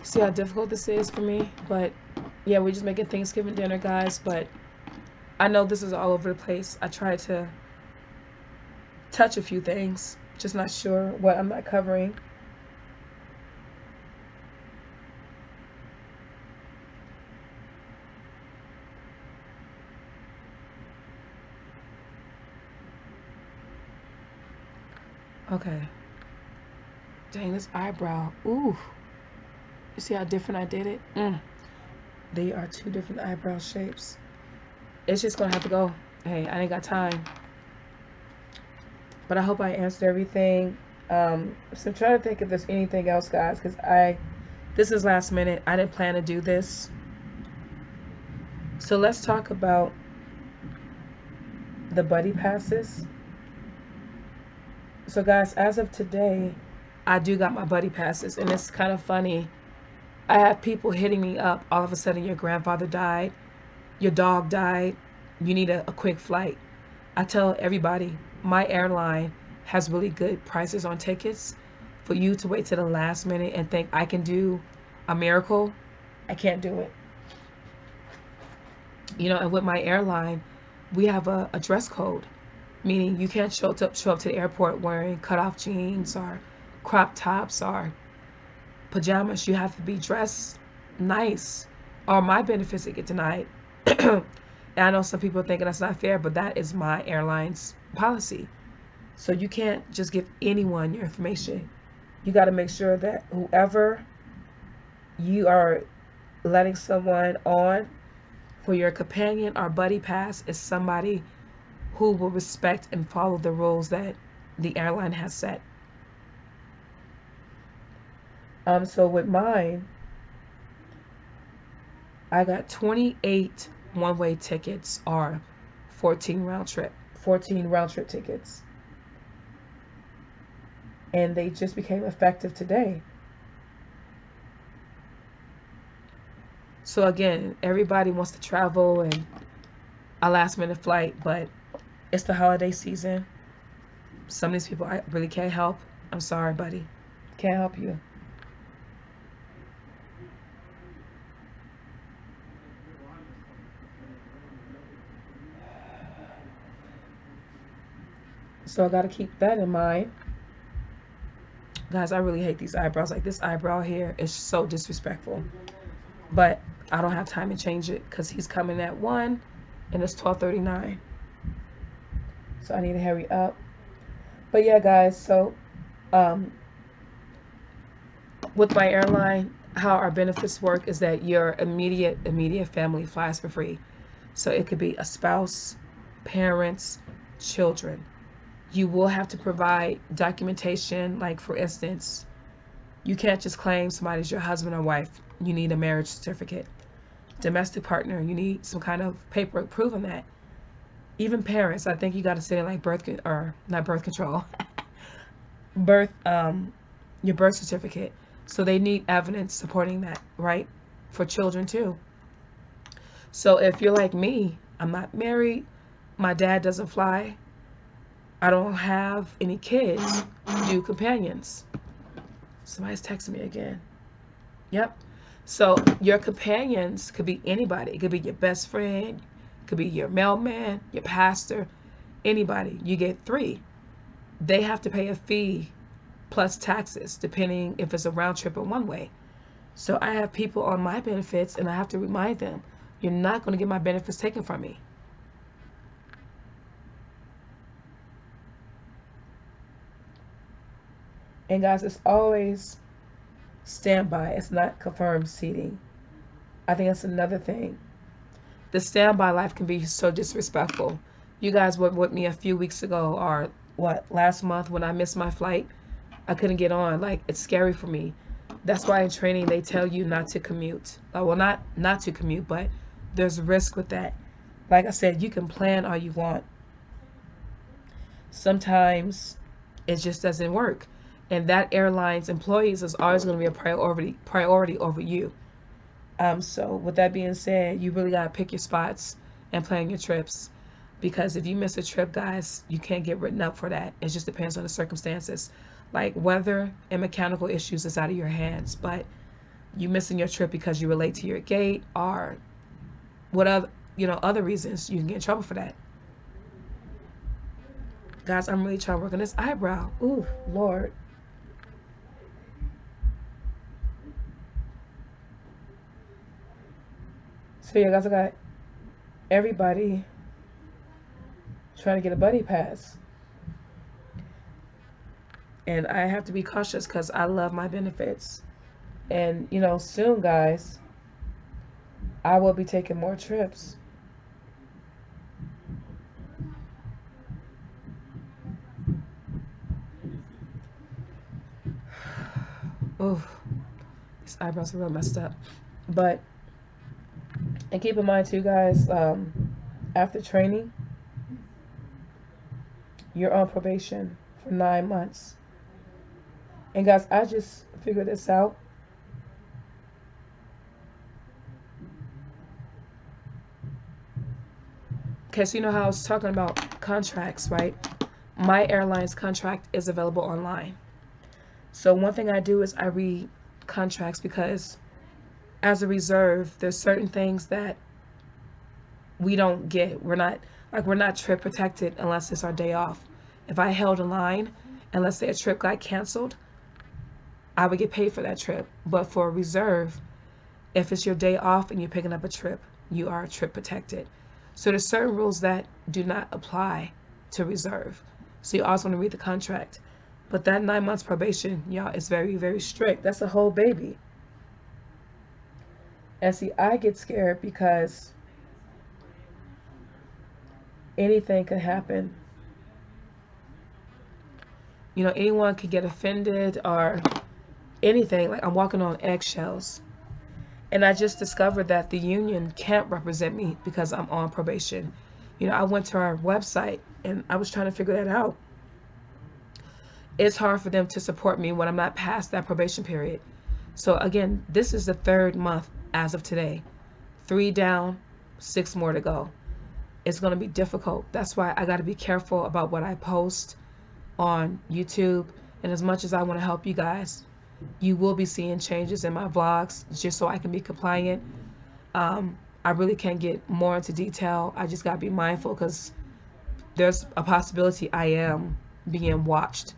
See how difficult this is for me? But yeah, we're just making Thanksgiving dinner, guys, but I know this is all over the place. I tried to touch a few things, just not sure what I'm not covering. Okay. Dang, this eyebrow. Ooh. You see how different I did it? They are two different eyebrow shapes. It's just gonna have to go. Hey, I ain't got time. But I hope I answered everything. So I'm trying to think if there's anything else, guys, because this is last minute. I didn't plan to do this. So let's talk about the buddy passes. So guys, as of today, I do got my buddy passes, and it's kind of funny. I have people hitting me up. All of a sudden, your grandfather died, your dog died, you need a quick flight. I tell everybody, my airline has really good prices on tickets for you to wait to the last minute and think I can do a miracle, I can't do it. You know, and with my airline, we have a dress code, meaning you can't show up to the airport wearing cutoff jeans or crop tops or pajamas. You have to be dressed nice, or my benefits that get denied. And I know some people are thinking that's not fair, but that is my airline's policy. So you can't just give anyone your information. You got to make sure that whoever you are letting someone on for your companion or buddy pass is somebody who will respect and follow the rules that the airline has set. So with mine, I got 28 one-way tickets or 14 round trip tickets. And they just became effective today. So again, everybody wants to travel and a last minute flight, but it's the holiday season. Some of these people I really can't help. I'm sorry, buddy. Can't help you. So I got to keep that in mind. Guys, I really hate these eyebrows. Like, this eyebrow here is so disrespectful. But I don't have time to change it because he's coming at 1 and it's 12:39. So I need to hurry up. But yeah, guys, so with my airline, how our benefits work is that your immediate family flies for free. So it could be a spouse, parents, children. You will have to provide documentation, like for instance, you can't just claim somebody's your husband or wife. You need a marriage certificate. Domestic partner, you need some kind of paperwork proving that. Even parents, I think you got to say like not birth control, your birth certificate. So they need evidence supporting that, right? For children too. So if you're like me, I'm not married, my dad doesn't fly, I don't have any kids, do companions. Somebody's texting me again. Yep. So your companions could be anybody. It could be your best friend, it could be your mailman, your pastor, anybody. You get 3. They have to pay a fee plus taxes, depending if it's a round trip or one way. So I have people on my benefits and I have to remind them, you're not going to get my benefits taken from me. And guys, it's always standby. It's not confirmed seating. I think that's another thing. The standby life can be so disrespectful. You guys were with me a few weeks ago, or last month when I missed my flight. I couldn't get on. Like, it's scary for me. That's why in training they tell you not to commute. Well, not to commute, but there's risk with that. Like I said, you can plan all you want. Sometimes it just doesn't work. And that airline's employees is always going to be a priority over you. So with that being said, you really got to pick your spots and plan your trips. Because if you miss a trip, guys, you can't get written up for that. It just depends on the circumstances. Like weather and mechanical issues is out of your hands. But you missing your trip because you were late to your gate or what other reasons, you can get in trouble for that. Guys, I'm really trying to work on this eyebrow. Ooh, Lord. So yeah, guys, I got everybody trying to get a buddy pass. And I have to be cautious because I love my benefits. And, soon, guys, I will be taking more trips. Oof. These eyebrows are real messed up. But, and keep in mind too, guys, after training, you're on probation for 9 months. And guys, I just figured this out. Okay, so you know how I was talking about contracts, right? My airline's contract is available online. So one thing I do is I read contracts, because as a reserve, there's certain things that we don't get. We're not trip protected unless it's our day off. If I held a line and let's say a trip got canceled, I would get paid for that trip. But for a reserve, if it's your day off and you're picking up a trip, you are trip protected. So there's certain rules that do not apply to reserve. So you also want to read the contract. But that 9 months probation, y'all, is very, very strict. That's a whole baby. And see, I get scared because anything could happen. You know, anyone could get offended or anything. Like, I'm walking on eggshells. And I just discovered that the union can't represent me because I'm on probation. You know, I went to our website and I was trying to figure that out. It's hard for them to support me when I'm not past that probation period. So again, this is the 3rd month as of today. 3 down, 6 more to go. It's going to be difficult. That's why I got to be careful about what I post on YouTube. And as much as I want to help you guys, you will be seeing changes in my vlogs just so I can be compliant. I really can't get more into detail. I just got to be mindful because there's a possibility I am being watched.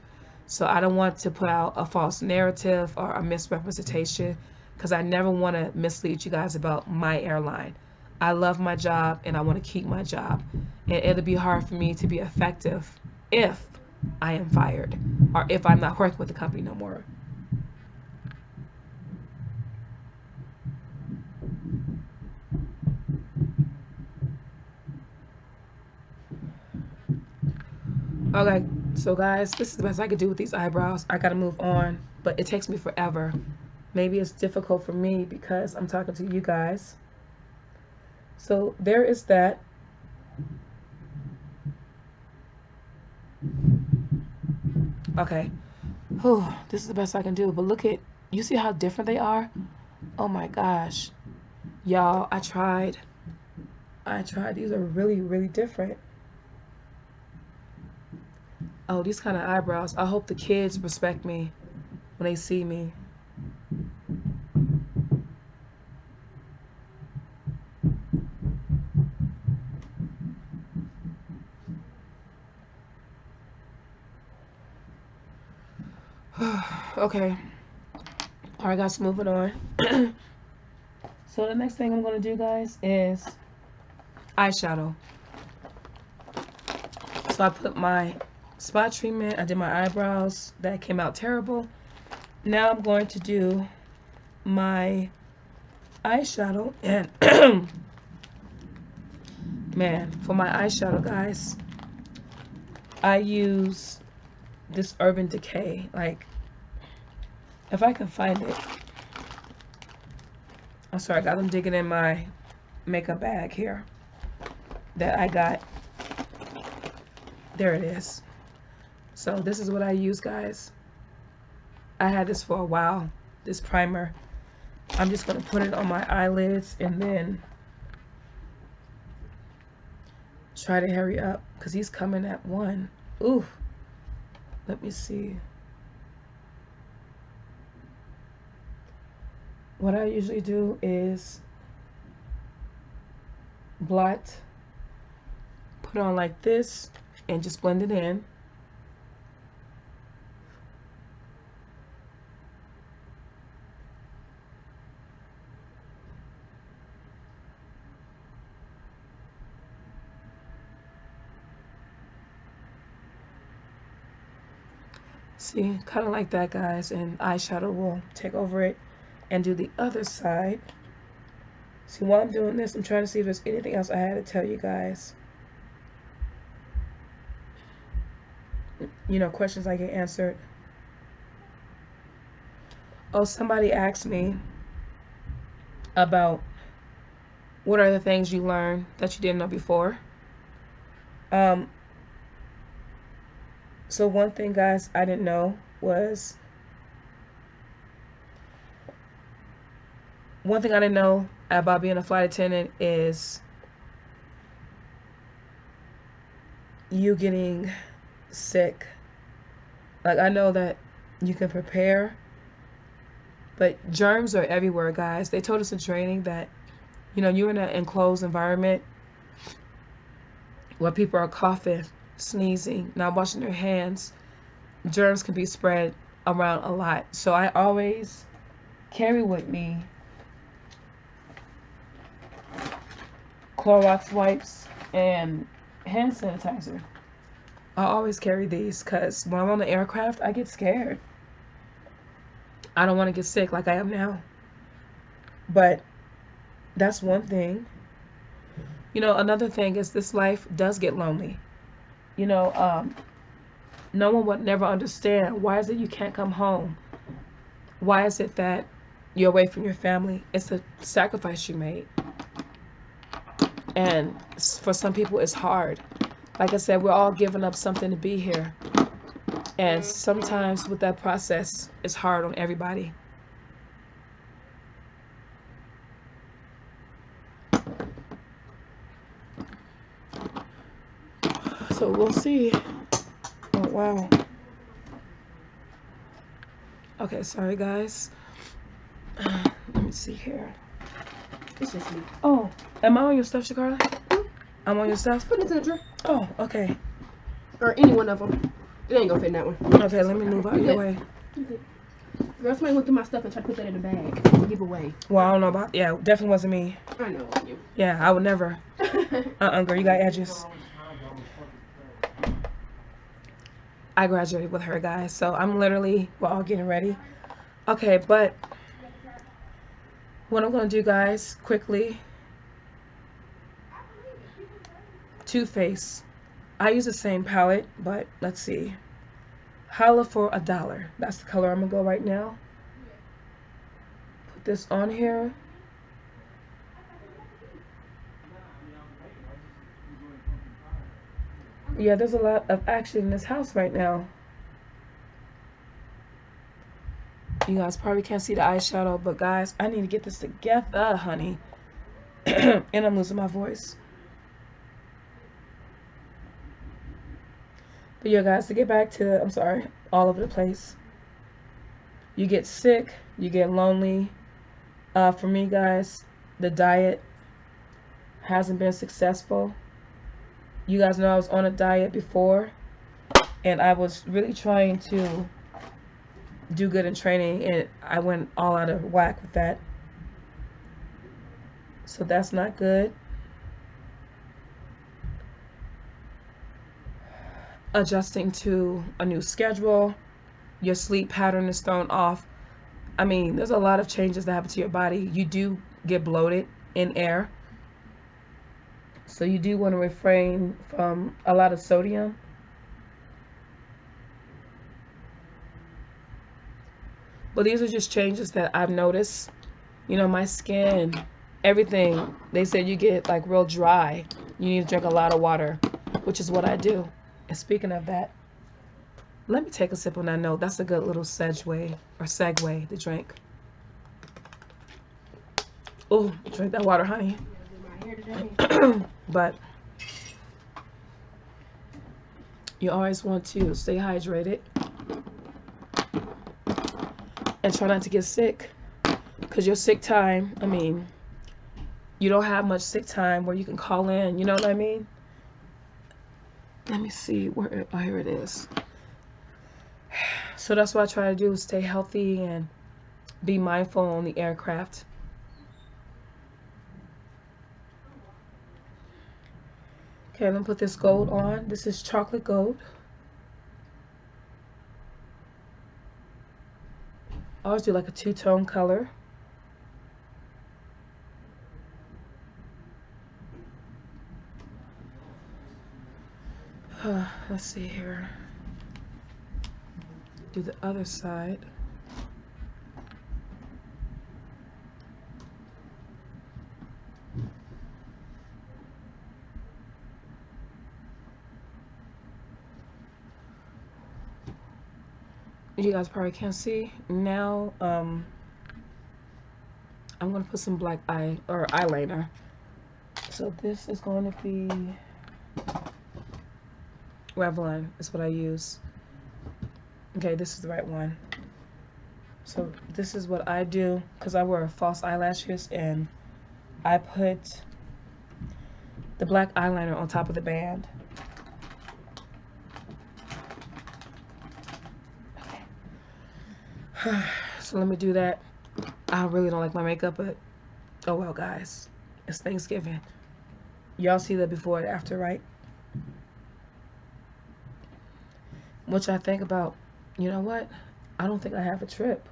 So I don't want to put out a false narrative or a misrepresentation, because I never want to mislead you guys about my airline. I love my job and I want to keep my job. And it'll be hard for me to be effective if I am fired or if I'm not working with the company no more. Okay, so guys, this is the best I could do with these eyebrows. I gotta move on, but it takes me forever. Maybe it's difficult for me because I'm talking to you guys. So there is that. Okay. Whew, this is the best I can do, but look at, you see how different they are? Oh my gosh. Y'all, I tried. These are really, really different. Oh, these kind of eyebrows. I hope the kids respect me when they see me. Okay. Alright guys, moving on. So the next thing I'm going to do, guys, is eyeshadow. So I put my spot treatment, I did my eyebrows, that came out terrible. Now I'm going to do my eyeshadow, and man, for my eyeshadow, guys, I use this Urban Decay. Like, if I can find it. I'm sorry, guys, I'm digging in my makeup bag here that I got. There it is. So this is what I use, guys. I had this for a while, this primer. I'm just going to put it on my eyelids and then try to hurry up because he's coming at 1. Ooh. Let me see. What I usually do is blot, put on like this, and just blend it in. See, kind of like that, guys, and eyeshadow will take over it and do the other side. See, while I'm doing this, I'm trying to see if there's anything else I had to tell you guys. You know, questions I get answered. Oh, somebody asked me about what are the things you learned that you didn't know before. So one thing, guys, I didn't know was, one thing I didn't know about being a flight attendant is you getting sick. Like, I know that You can prepare. But germs are everywhere, guys. They told us in training that, you know, you're in an enclosed environment where people are coughing, sneezing, not washing their hands. Germs can be spread around a lot. So I always carry with me Clorox wipes and hand sanitizer. I always carry these because when I'm on the aircraft, I get scared. I don't want to get sick like I am now. But that's one thing. You know, another thing is this life does get lonely. You know, no one would never understand. Why is it you can't come home? Why is it that you're away from your family? It's a sacrifice you made. And for some people, it's hard. Like I said, we're all giving up something to be here. And sometimes with that process, it's hard on everybody. So we'll see. Oh, wow. Okay, sorry, guys. Let me see here. It's just me. Oh, am I on your stuff, Shakarla? I'm on your stuff? Put it in the drawer. Oh, okay. Or any one of them. It ain't gonna fit in that one. Okay, let me move out of your way. Okay. Girl, somebody look at my stuff and try to put that in a bag. Give away. Well, I don't know about... Yeah, definitely wasn't me. I know you. Yeah, I would never. Girl, you got edges. I graduated with her, guys. So I'm literally... We're all getting ready. Okay, but... What I'm going to do, guys, quickly... Too Faced. I use the same palette, but let's see. Holla for $1. That's the color I'm going to go right now. Put this on here. Yeah, there's a lot of action in this house right now. You guys probably can't see the eyeshadow, but guys, I need to get this together, honey. And I'm losing my voice. But yeah, guys, to get back to, I'm sorry, all over the place. You get sick, you get lonely. For me, guys, the diet hasn't been successful. You guys know I was on a diet before, and I was really trying to do good in training, and I went all out of whack with that. So that's not good. Adjusting to a new schedule, your sleep pattern is thrown off. I mean, there's a lot of changes that happen to your body. You do get bloated in air, so you do want to refrain from a lot of sodium. But these are just changes that I've noticed. You know, my skin, everything, they said you get like real dry. You need to drink a lot of water, which is what I do. And speaking of that, let me take a sip on that note. That's a good little segue to drink. Oh, drink that water, honey. But you always want to stay hydrated and try not to get sick, because your sick time, I mean, you don't have much sick time where you can call in, you know what I mean? Let me see where, oh, here it is. So that's what I try to do, is stay healthy and be mindful on the aircraft. Okay, I'm gonna put this gold on. This is chocolate gold. I always do like a two-tone color. Let's see here. Do the other side. You guys probably can't see. Now, I'm gonna put some black eyeliner. So this is going to be Revlon is what I use. Okay, this is the right one. So this is what I do because I wear false eyelashes, and I put the black eyeliner on top of the band. So let me do that. I really don't like my makeup, but oh well, guys. It's Thanksgiving. Y'all see the before and after, right? Which I think about, you know what? I don't think I have a trip.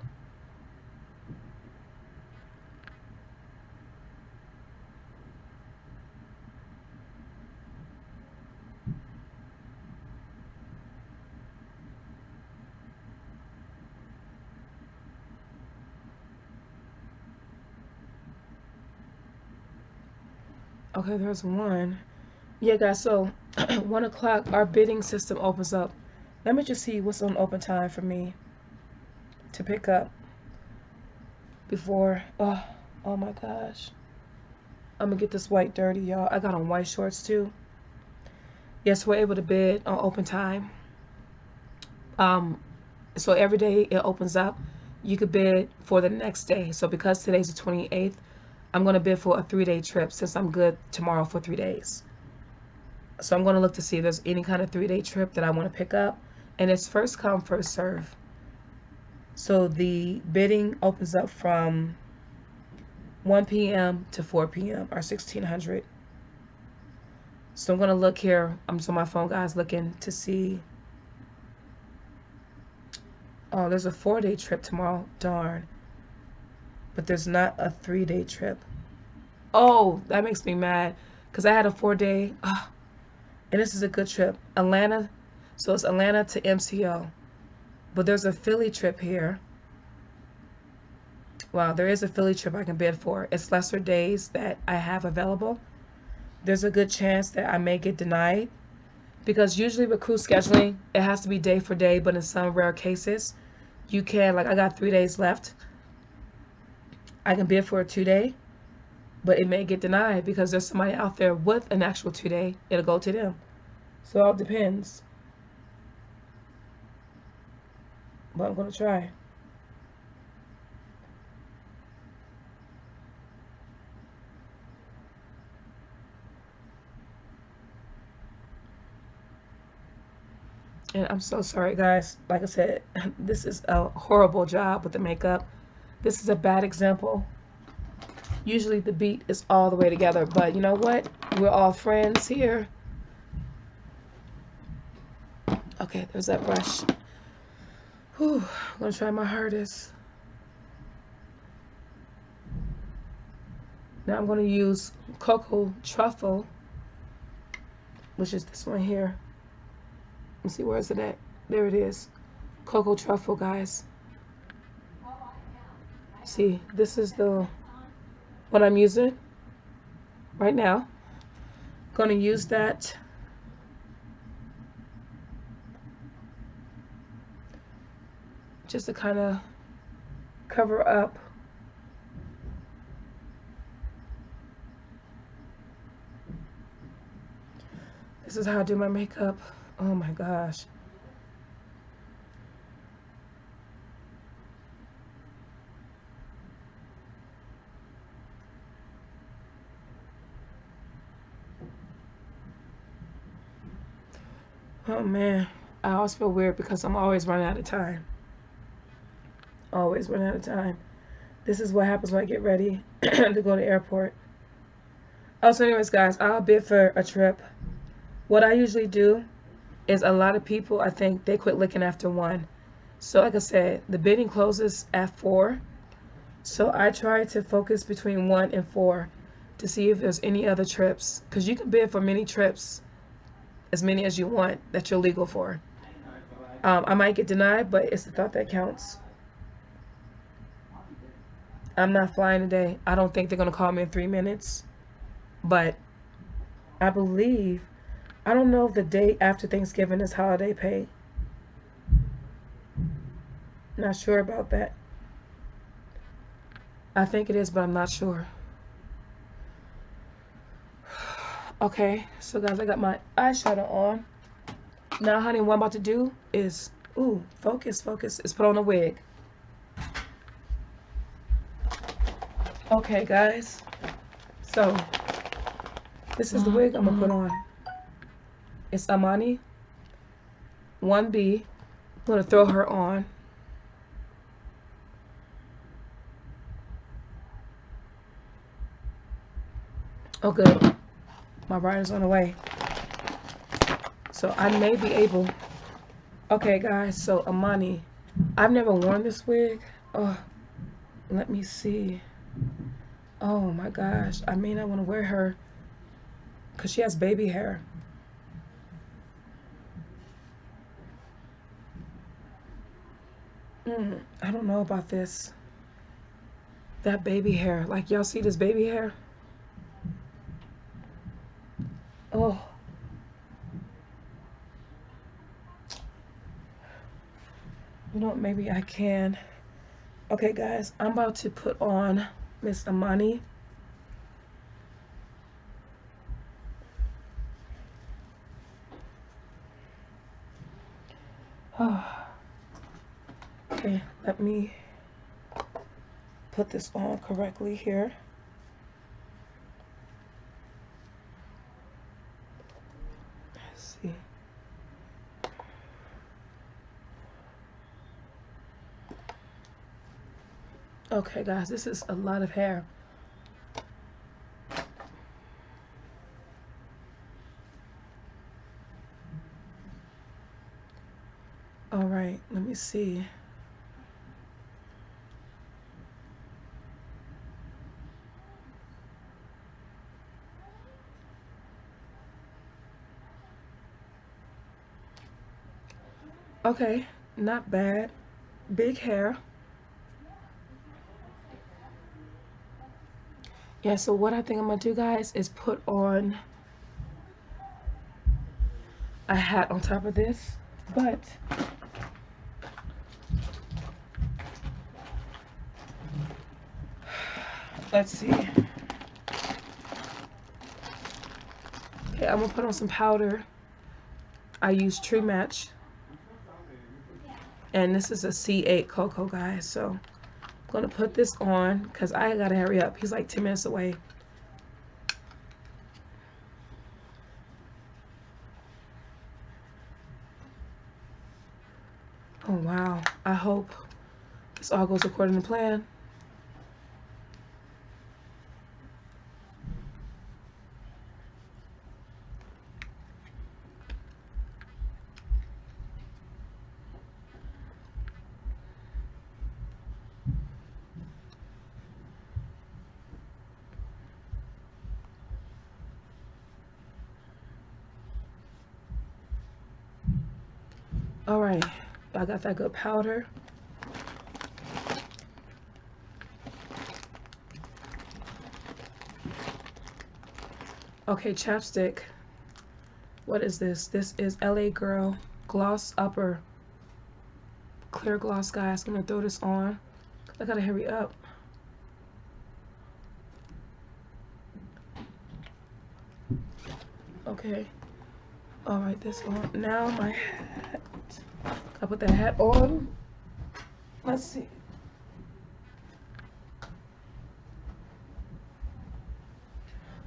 Okay, there's one. Yeah, guys, so 1 o'clock, our bidding system opens up. Let me just see what's on open time for me to pick up before. Oh my gosh. I'm gonna get this white dirty, y'all. I got on white shorts too. Yes, we're able to bid on open time. So every day it opens up, you could bid for the next day. So because today's the 28th, I'm gonna bid for a 3-day trip since I'm good tomorrow for 3 days. So I'm gonna look to see if there's any kind of 3-day trip that I want to pick up, and it's first come, first serve. So the bidding opens up from 1 p.m. to 4 p.m. or 1600. So I'm gonna look here. I'm just on my phone, guys, looking to see. Oh, there's a 4-day trip tomorrow. Darn. But there's not a 3-day trip. Oh, that makes me mad because I had a 4-day. And this is a good trip. Atlanta. So it's Atlanta to MCO. But there's a Philly trip here. Wow, there is a Philly trip I can bid for. It's lesser days that I have available. There's a good chance that I may get denied because usually with crew scheduling, it has to be day for day, but in some rare cases, you can, like I got 3 days left. I can bid for a 2-day, but it may get denied because there's somebody out there with an actual 2-day. It'll go to them. So it all depends. But I'm going to try. And I'm so sorry, guys. Like I said, this is a horrible job with the makeup. This is a bad example. Usually the beat is all the way together, but you know what? We're all friends here. Okay, there's that brush. Whew, I'm gonna try my hardest. Now I'm gonna use Cocoa Truffle, which is this one here. Let me see, where is it at? There it is. Cocoa Truffle, guys. See, this is the what I'm using right now. Gonna use that just to kind of cover up this is how I do my makeup. Oh my gosh. Oh man, I always feel weird because I'm always running out of time. Always running out of time. This is what happens when I get ready to go to the airport. Oh, so anyways, guys, I'll bid for a trip. What I usually do is a lot of people, I think, they quit looking after 1. So like I said, the bidding closes at 4. So I try to focus between 1 and 4 to see if there's any other trips. Because you can bid for many trips, as many as you want, that you're legal for. I might get denied, but it's the thought that counts. I'm not flying today. I don't think they're going to call me in 3 minutes. But I believe, I don't know if the day after Thanksgiving is holiday pay. Not sure about that. I think it is, but I'm not sure. Okay, so guys, I got my eyeshadow on. Now, honey, what I'm about to do is, ooh, focus, is put on a wig. Okay, guys. So, this is the wig I'm gonna put on. It's Amani 1B. I'm gonna throw her on. Oh, good. My rider's on the way. So I may be able. Okay, guys. So Amani, I've never worn this wig. Oh, let me see. Oh my gosh. I may not want to wear her because she has baby hair. I don't know about this. That baby hair. Like, y'all see this baby hair? Oh. You know what? Maybe I can. Okay, guys. I'm about to put on Miss Amani. Oh. Okay, let me put this on correctly here. Let's see. Okay, guys, this is a lot of hair. All right, let me see. Okay, not bad. Big hair. Yeah, so what I think I'm gonna do, guys, is put on a hat on top of this, but let's see. Okay, I'm gonna put on some powder. I use Tree Match, and this is a C8 Cocoa, guys, so I'm gonna put this on because I gotta hurry up. He's like 10 minutes away. Oh wow, I hope this all goes according to plan. All right, I got that good powder. Okay, chapstick. What is this? This is LA Girl Gloss Upper. Clear gloss, guys. I'm gonna throw this on. I gotta hurry up. Okay. All right, this on. Now my hat. I put that hat on. Let's see.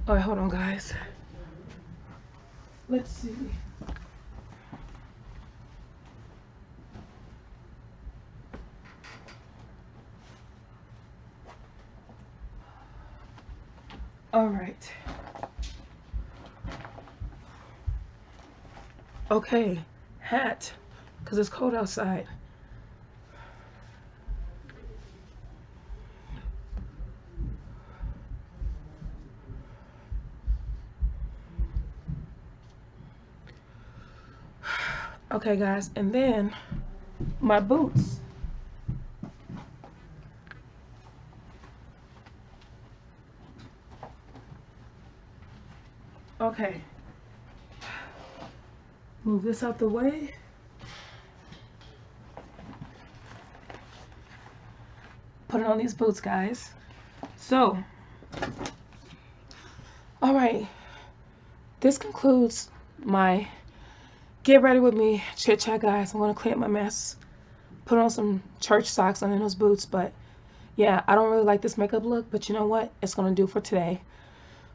All right, hold on, guys. Let's see. All right. Okay, hat, because it's cold outside. Okay, guys, and then my boots. Okay. Move this out the way. Put it on these boots, guys. So, all right. This concludes my get ready with me chit chat, guys. I'm gonna clean up my mess. Put on some church socks under those boots, but yeah, I don't really like this makeup look, but you know what? It's gonna do for today.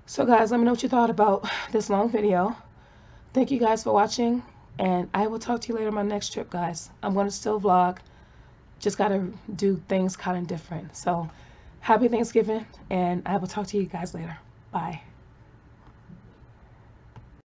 So guys, let me know what you thought about this long video. Thank you guys for watching, and I will talk to you later on my next trip, guys. I'm gonna still vlog, just gotta do things kind of different. So happy Thanksgiving, and I will talk to you guys later. Bye.